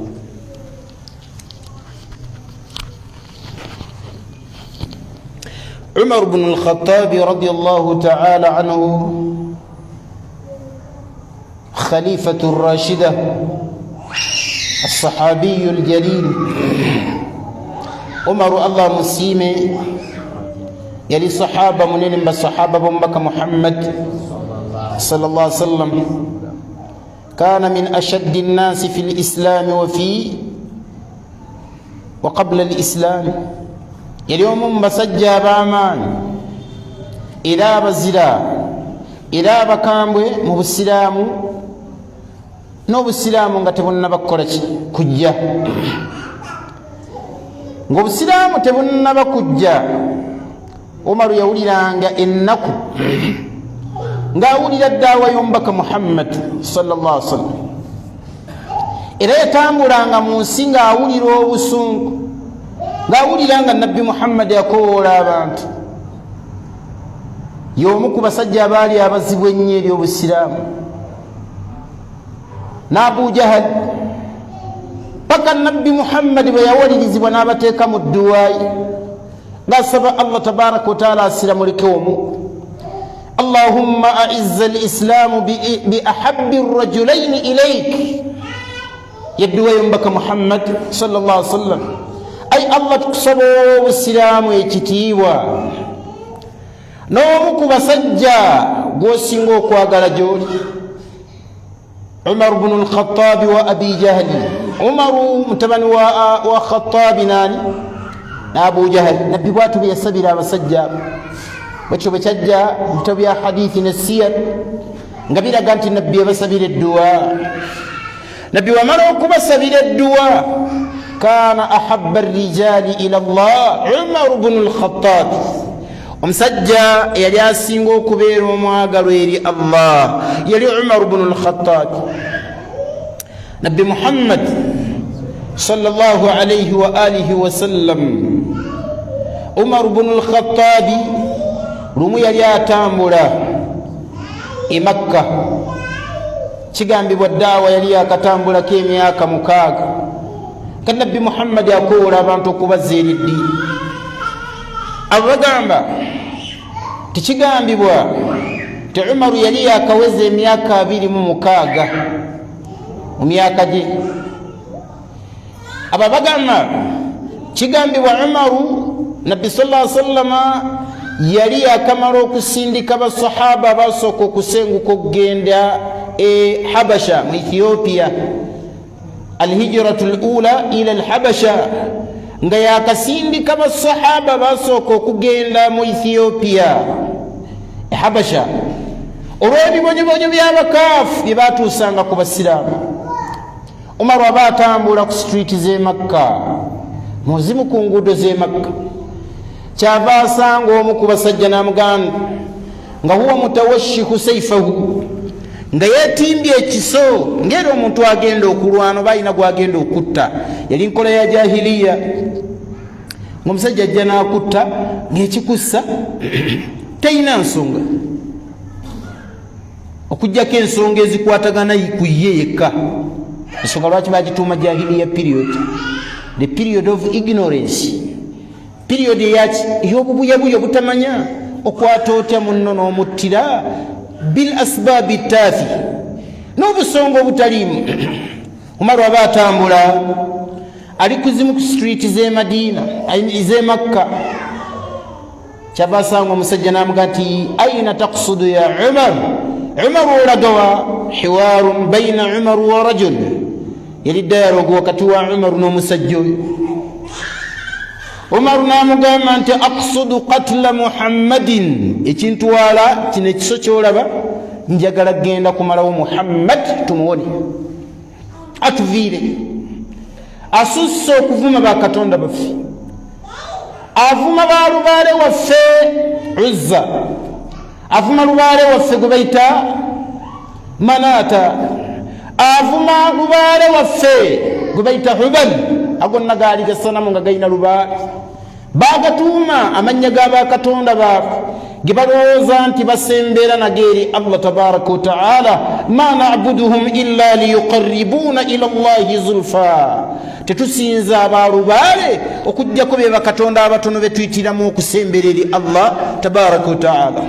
Umar ibn al-Khattab radiyallahu ta'ala anhu, khalifatu ar-rashida, الصحابي الجليل عمر الله مسيمه يلي صحابة منين بصحابة بمبك محمد صلى الله عليه وسلم، كان من أشد الناس في الإسلام وقبل الإسلام. اليوم بسجى بامان إلى بزلا إلى بكامبwe mu Busiraamu, n'Obusiraamu nga tebunnaba kujja, ng'Obusiraamu tebunnaba kujja. Umaru yawuliranga ennaku ng'awulira ddaawa y'omubaka Muhammad sallallahu alaihi wasallam, era yatambulanga mu nsi ng'awulira obusungu, ng'awulira nga Nabbi Muhammad yakowoola abantu. Y'omu ku basajja abaali abazibu ennyo eri Obusiraamu, n'Abu Jahal paka nabbi Muhammad bwe yawalirizibwa n'abateeka mu dduwaayi ng'asaba Allah tabaraka wa taala asiramulekewemu اللهم أعز الإسلام بأحب الرجلين إليك يدوى ينبك محمد صلى الله عليه وسلم أي الله تقصبوا والسلام يكتيوا نومك بسجى قوسنغو قواغل جولي عمر بن الخطاب وأبي جهل عمر متمن وخطاب ناني أبو جهل نبي باتوا بيسبيل بسجى wacyo bachajja mutabya hadithi na siyar ngabira ganti nabbi basabire dua nabbi wa mara kubasabire dua kana ahabba ar-rijali ila Allah Umar ibn al-Khattab umsajja yali asingo kubeera omwagalo eri Allah yali Umar ibn al-Khattab nabbi Muhammad sallallahu alayhi wa alihi wa sallam Umar ibn al-Khattab lumu yali atambula e Makka kigambibwa daawa yali yakatambulako emyaka 6 ka nabbi Muhammad akoola abantu okubazza eri ddiini abo bagamba tekigambibwa ti Umaru yali yakaweza emyaka 26 mu myaka gye abo bagamba kigambibwa Umaru nabbi sallallahu alaihi wasallama yali yakamala okusindika basahaba basooka okusenguka okugenda Habasha mu Ethiopia alhijratu alula ila alhabasha nga yakasindika basahaba basooka okugenda mu Ethiopia Habasha olw'ebibonyobonyo by'abakaafu bye batuusanga ku basiraamu Umaru aba atambula ku street z'e Makka muzimu ku nguudo z'e Makka kyava asanga omu ku basajja n'amugamba nga huwa mutawashihu saifahu nga yeetimbye ekiso ng'era omuntu agenda okulwana oba alina gwagenda okutta yali nkola ya jahiliya ng'omusajja ajja n'akutta ng'ekikussa talina nsonga okuggyako ensonga ezikwatagana ku ye yekka ensonga lwaki bagituuma jahiliya period the period of ignorance period y'obubuyabuya butamanya okwata otya munno n'omuttira bil asbaabi taafi n'obusonga obutaliimu Umaru aba atambula ali kuzimu ku street z'e Madina z'e Makka kyava asanga omusajja n'amuga nti aina taqsudu ya Umar Umar olagawa hiwaarun bayna Umar wa rajul yali dialogue wakati wa Umar n'omusajja oyo Umar namugamba nti aqsudu qatla Muhammadin ekintwala kino ekiso kyolaba njagala genda kumalawo Muhammad tumuwone atuviire asusse okuvuma bakatonda baffe avuma balubaale waffe Uzza avuma lubaale waffe gwe bayita Manata avuma lubaale waffe gwe bayita Hubal agonna gaali gasanamu nga galina lubaale bagatuuma amannya g'abakatonda baabwe ge balowooza nti basembeera nageeri Allah tabaraka wa taala ma na'buduhum illa liyuqarribuuna ila Allahi zulfa tetusinza abalubaale okujjako be bakatonda abatono be tuyitiramu okusembera eri Allah tabaraka wa taala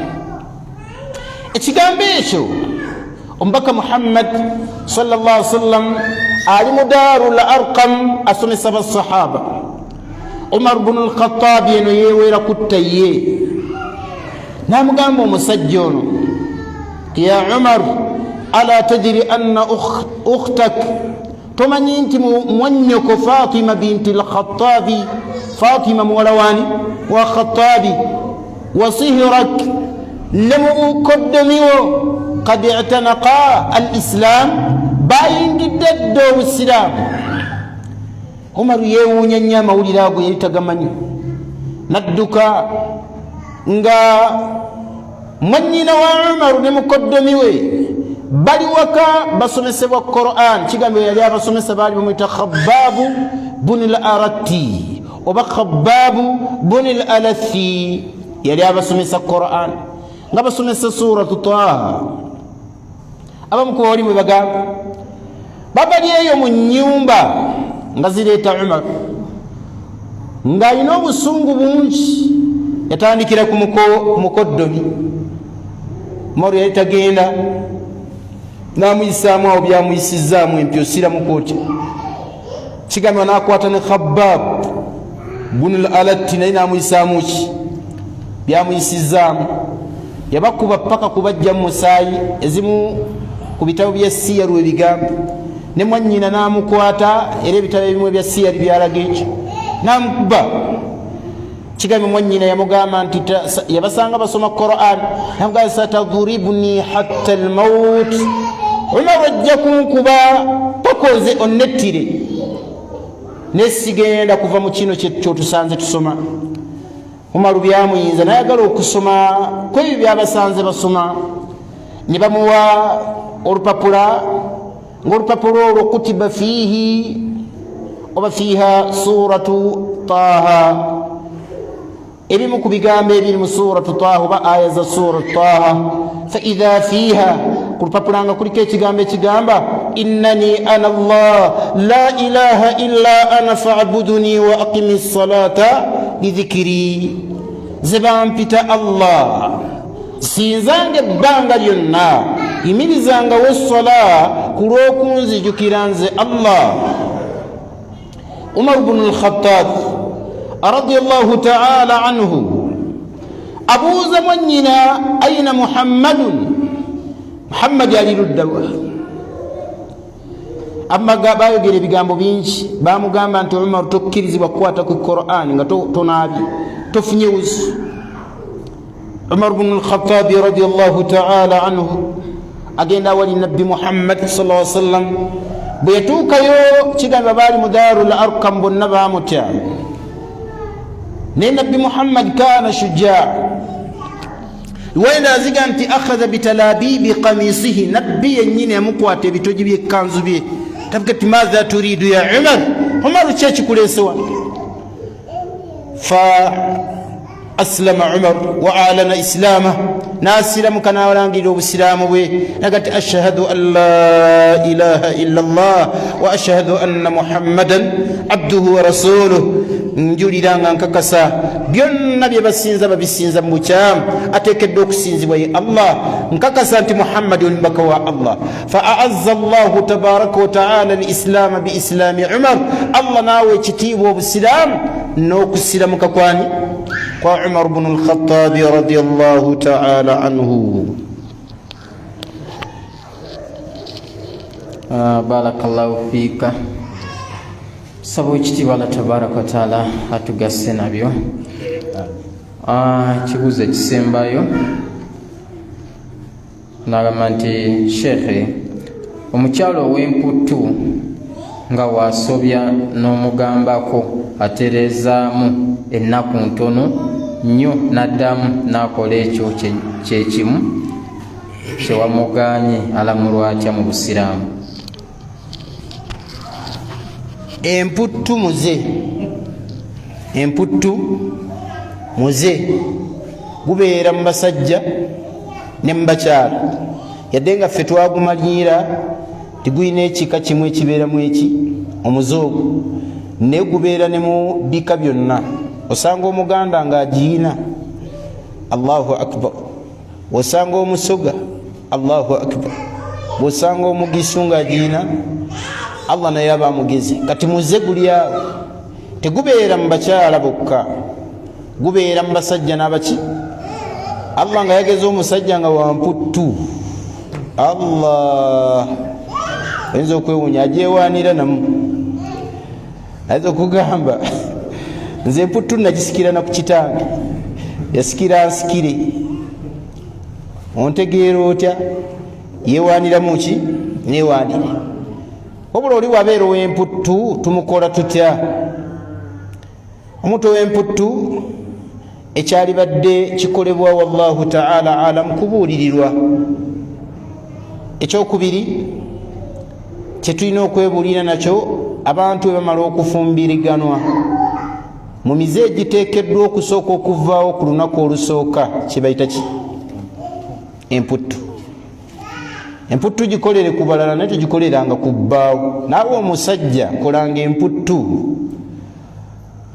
ekigambo ekyo omubaka Muhammad sallallahu alaihi wasallam ali mu Daarul Arqam asomesa basahaba Umar ibn al-Khattab eno yeewera kutta ye namugamba omusajja ono ya Umar ala tadri anna ukhtak tomanyi nti mwannyoko Fatima binti al-Khattabi Fatima muwalawani wa Khattabi wa sihrak lemukoddomiwo qad i'tanaqa al-islam bayingidde ddo obusiraamu Umaru yeewuunya nnyo amawulire ago yali tagamanyi nadduka nga mwannyina wa Umaru ne mukoddomi we bali waka basomesebwa Qur'an kigambo yali abasomesa baali bamuyita Khabbaabu bun al-Aratti oba Khabbaabu bun al-Alathi yali abasomesa Qur'an nga basomesa suratu Taha abamu ku bali bwe bagamba babali eyo mu nnyumba nga zireeta Umar ng'alina obusungu bungi yatandikira ku mukoddomi Umaru yali tagenda n'amuyisaamu awo byamuyisizaamu empyo siramukootya kigambibwa n'akwata ne Khabbab bunu al-Alatti naye n'amuyisaamu ki byamuyisizaamu yabakuba paka kubajja mu musaayi ezimu ku bitabo bya siyaru ebigambo ne mwannyina n'amukwata era ebitabo ebimu ebya siyaru byalaga ekyo n'amukuba kigambe mwannyina yamugamba nti yabasanga basoma Qur'an namugamba satadhuribuni hatta al-maut Umar ajja kunkuba pakoze onnettire nesigenda kuva mu kino kyotusanze tusoma Umaru byamuyinza nayagala okusoma kwebyo byabasanze basoma ne bamuwa olupapula ng'olupapula olwo kutiba fiihi oba fiiha suratu Taha ebimu ku bigambo ebiri mu suratu Taha oba aya za suratu Taha fa idha fiiha ku lupapula nga kuliko ekigambo ekigamba innani ana Allah la ilaha illa ana fa'buduni wa aqimi ssalata lidhikiri zebampita Allah sinzange ebbanga lyonna yimirizangawo essola ku lw'okunzijukira nze Allah. Umar ibn al-Khattab radiyallahu ta'ala anhu abuuza mwannyina aina Muhammadun, Muhammad ali luddawa. Amma bayogera ebigambo bingi bamugamba nti Umar tokkirizibwa kukwata ku Qur'an nga tonaabi tofunye wuzi. Umar ibn al-Khattab radiyallahu ta'ala anhu agenda wali nabbi Muhammad sallallahu alaihi wasallam bwe yatuukayo kigamba baali mu Darul Arqam bonna baamutya ne nabbi Muhammad kana shujaa wenda aziga nti akhadha bitalabibi qamisihi nabbi yennyini yamukwata ebitogi by'ekkanzu bye tavuga ati madha turidu ya Umar ki ekikuleesewa fa أسلم عمر وأعلن إسلامه ناسلم كان ورانجي وبسلام بي نقول أشهد أن لا إله إلا الله وأشهد أن محمدا عبده ورسوله نجولي دانغان ككسا بيون نبي بسينزا بسينزا مجام أتكدوك سينزا وي الله نككسا أنت محمد بكوا الله فأعز الله تبارك وتعالى الإسلام بإسلام عمر الله ناوي تتيب وبسلام نوك السلام ككواني وعمر بن الخطاب رضي الله تعالى عنه. بارك الله فيك. Sabuchiti wala tabaraka taala atugase nabyo. Kibuuzo ekisembayo nagamba nti shekhe omukyalo ow'emputtu nga wasobya n'omugambako aterezaamu ennaku ntono nnyo n'addamu n'akola ekyo kyekimu kyewamuganye alamulwa atya mu busiraamu. Emputtu muze gubeera mu basajja ne mu bakyala yadde nga ffe twagumalira tigulina ekika kimu ekibeeramu eki omuze ogwo naye gubeera ne mu bika byonna. Osanga omuganda ng'agiina Allahu akbar, osanga omusoga Allahu akbar, osanga omugisu ng'agiina Allah naye aba mugezi. Kati muze guli awo tegubeera mu bakyala bokka, gubeera mu basajja n'abaki. Allah nga yageza omusajja nga wamputtu Allah ayinza okwewuunya ajewaanira namu ayinza okugamba nze emputtu nagisikira na ku kitange yasikira nsikire ontegeera otya yewaaniramu ki newaanire. Wabula oli wabeera ow'emputtu tumukola tutya? Omuntu ow'emputtu ekyalibadde kikolebwa wallahu ta'ala alam kubuulirirwa. Ekyokubiri kyetulina okwebuulira nakyo abantu bwe bamala okufumbiriganwa mu mize egiteekeddwa okusooka okuvaawo ku lunaku olusooka kye bayita ki? Emputtu. emputtu gikolere ku balala naye togikoleranga ku bbaawo. Naawe omusajja kolanga emputtu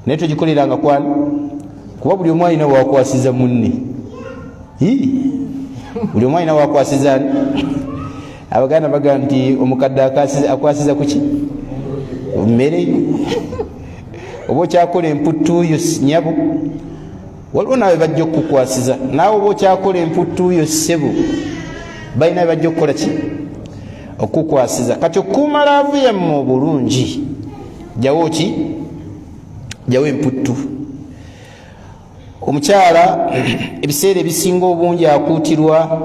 naye togikoleranga kwani, kuba buli omu alina wakwasiza munne. Buli omu alina wakwasiza. Abaganda bagamba nti omukadde akwasiza kuki? Mmere. Oba okyakola emputtu yo nyabo, waliwo naawe bajja okukukwasiza. Naawe oba okyakola emputtu yo ssebo, balina bajja okukola ki? Okukukwasiza. Kati okukuuma laavu yammwe obulungi, jawo ki? Jawo emputtu. Omukyala ebiseera ebisinga obungi akuutirwa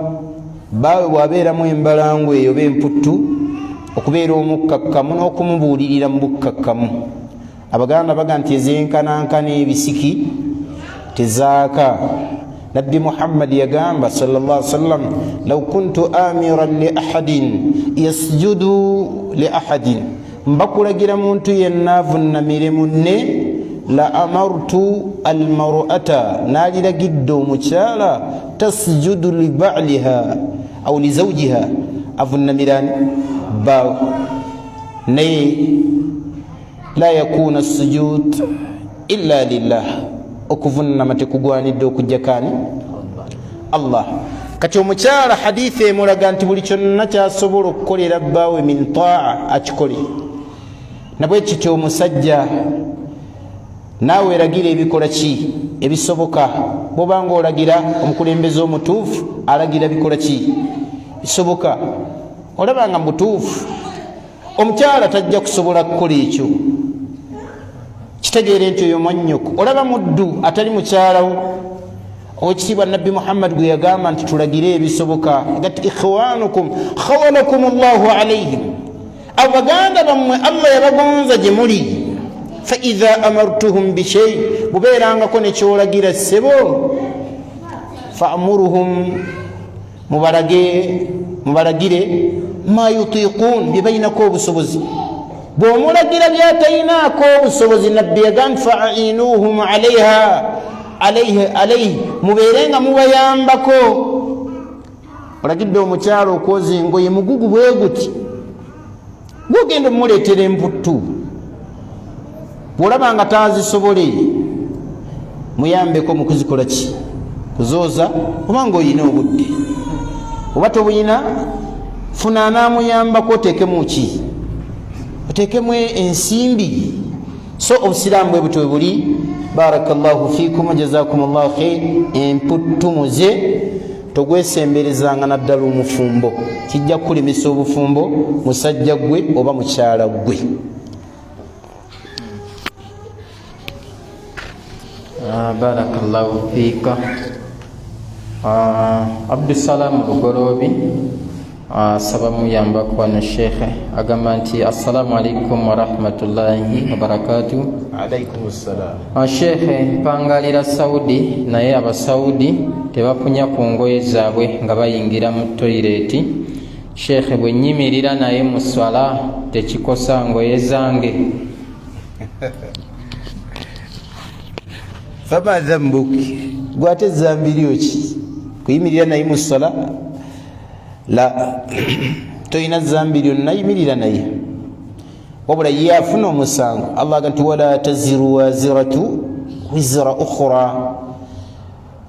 baawe bw'abeeramu embalango eyo b'emputtu okubeera omukkakkamu n'okumubuulirira mu bukkakkamu. Abaganda baga nti ezenkanankana ebisiki tezaaka. Nabbi Muhammad yagamba sallallahu alaihi wasallam, law kuntu amiran li ahadin yasjudu li ahadin, mbakulagira muntu yenna avunnamire munne, la amartu almar'ata, naliragidde omukyala tasjudu li ba'liha aw li zawjiha, avunnamirani baawe, naye la yakuna sujud illa lillah, okuvunnama tekugwanidde okujja kani? Allah. Kati omukyala hadithi emulaga nti buli kyonna kyasobola okukolera bbaawe min taa akikole. Nabwe kityo omusajja naawe eragira ebikola ki? Ebisoboka. Bw'obanga olagira omukulembeze omutuufu alagira bikola ki? Bisoboka. Olabanga mu butuufu omukyala tajja kusobola kukola ekyo, kitegeere nti oyo mwannyoko. Olaba muddu atali mukyalawo. Owekitiibwa Nabbi Muhammad gwe yagamba nti tulagire ebisoboka, gati ikhwanukum khawalakum Allahu alaihim, abaganda bammwe Allah yabagonza gye muli. Fa idha amartuhum bi shay, bubeerangako ne kyolagira ssebo, fa'muruhum, mubalagire ma yutiqun, bye balinako obusobozi. Bw'omulagira by'atayinaako obusobozi, Nabbi yagamba fa'inuhum alayhi, mubeerenga mubayambako. Olagidde omukyala okwoza engoye mugugu bwe guti, gwogenda omuleetera emputtu. Bw'olabanga taazisobole, muyambeko mu kuzikola ki? Kuzooza. Obanga oyina obudde, oba tobuyina, funa anaamuyambako, oteekemu ki? Oteekemu ensimbi. So obusiraamu bwe butwe buli. Barakallahu fikum, jazakumullahu khair. Emputtu muze togwesemberezanga naddala omufumbo, kijja kukulemesa obufumbo musajja gwe oba mukyala gwe. Barakallahu fika. Abdussalam Bugorobi asaba muyambako wano shekhe, agamba nti assalamu alaikum warahmatullahi wabarakatuh. Alaikum assalam. Shekhe, mpangalira Saudi naye abasaudi tebapunya ku ngoye zaabwe nga bayingira mu toileti. Shekhe, bwe nyimirira naye mu swala tekikosa ngoye zange. Fama dhambuki, gwate zambi lyoki? Kuyimirira naye mu swala? La, toyina zambi lyonna, yimirira naye. Wabula ye afuna omusango. Allah agamba nti wala taziru waziratu wizra ukhra,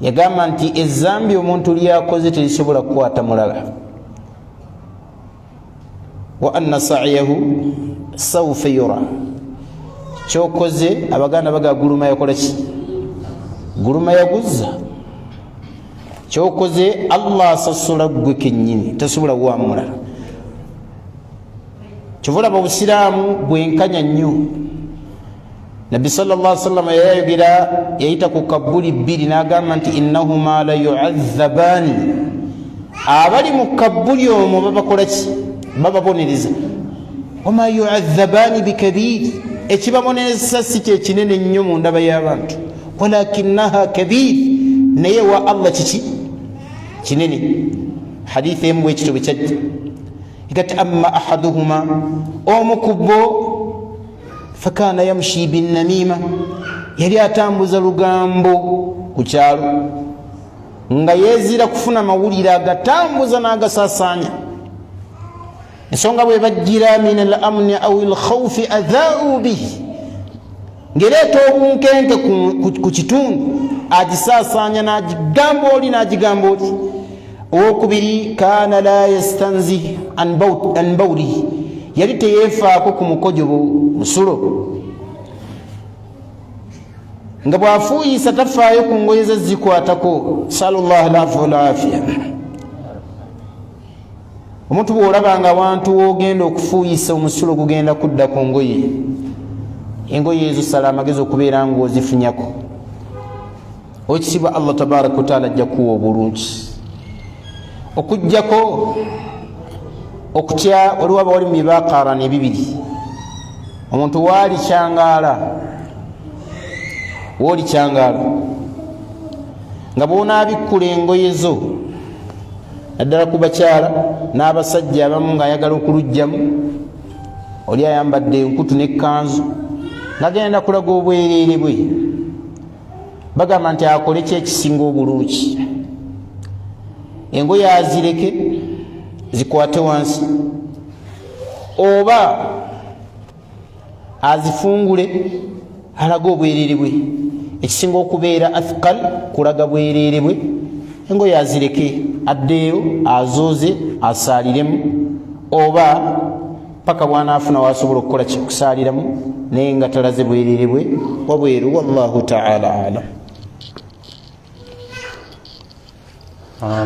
yagamba nti ezambi omuntu lyakoze terisobola kukwata mulala. Wa anna sa'yahu sawfa yura, kyokoze abaganda baga guluma yakola ki? Guluma yaguzza. Kyokoze Allah asasula gwe kennyini, tasobola wa mulala. Kyovula mu Busiraamu bwenkanya nnyo. Nabbi sallallahu alaihi wasallam yayogera, yayita ku kabuli bbiri n'agamba nti innahuma la yu'adhabani, abali mu kabuli omwo babakola ki? Bababonereza. Wama yu'adhabani bikabir, ekibabonereza si kye kinene nnyo mu ndaba y'abantu, walakinaha kabir, naye wa Allah kiki? Kinene. Hadithi emu ekito bwe kyajja igati amma ahaduhuma, omukubo fakana yamshi binnamima, yali atambuza lugambo ku kyalo nga yeezira kufuna mawulire agatambuza n'agasaasanya. ensonga bwe bajjira min al amni au al khawfi adhaa'u bihi ngereeta obunkenke ku kitundu agisaasaanya n'agigamba oli n'agigamba oli. Owokubiri kaana la yastanzi an bawlihi yali teyeefaako ku mukojobo musulo nga bw'afuuyisa tafaayo ku ngoye ze zikwatako. sallallahu alaihi walafiya. Omuntu bw'olabanga abantu wogenda okufuuyisa omusulo gugenda kudda ku ngoye, engoye ezo sala amagezi okubeera ng'ozifunyako. Ekitiibwa Allah tabaraka wataala ajja kuwa obulungi okujjako okutya. Waliwo abawali mu bibaqarani bibiri. Omuntu waali kyangaala nga bw'onaabikkula engoye zo naddala ku bakyala n'abasajja abamu ng'ayagala okulugjamu, oli ayambadde enkutu n'ekkanzu ng'agenda kulaga obwereere bwe, bagamba nti akole ki ekisinga obulungi? Engoye azireke zikwate wansi oba azifungule alaga obwereere bwe. Ekisinga okubeera athqal kulaga bwereere bwe. Engoye azireke addeeyo azooze asaaliremu, oba paka bw'anaafuna wasobola okukola kikusaaliramu naye nga talaze bwereere bwe wabweru. Wallahu ta'ala alam.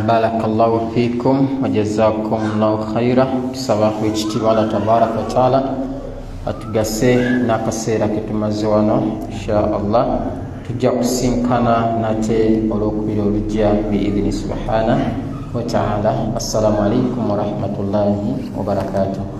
Barakallahu fikum wa jazakumullahu khaira. Tusabahu ekitiibwa Allah tabaraka wa taala atugase n'akaseera ke tumaze wano. Insha Allah tujja kusinkana nate olwokubiri olujja biidhini subhana wa taala. Assalamu alaikum wa rahmatullahi wa barakatuh.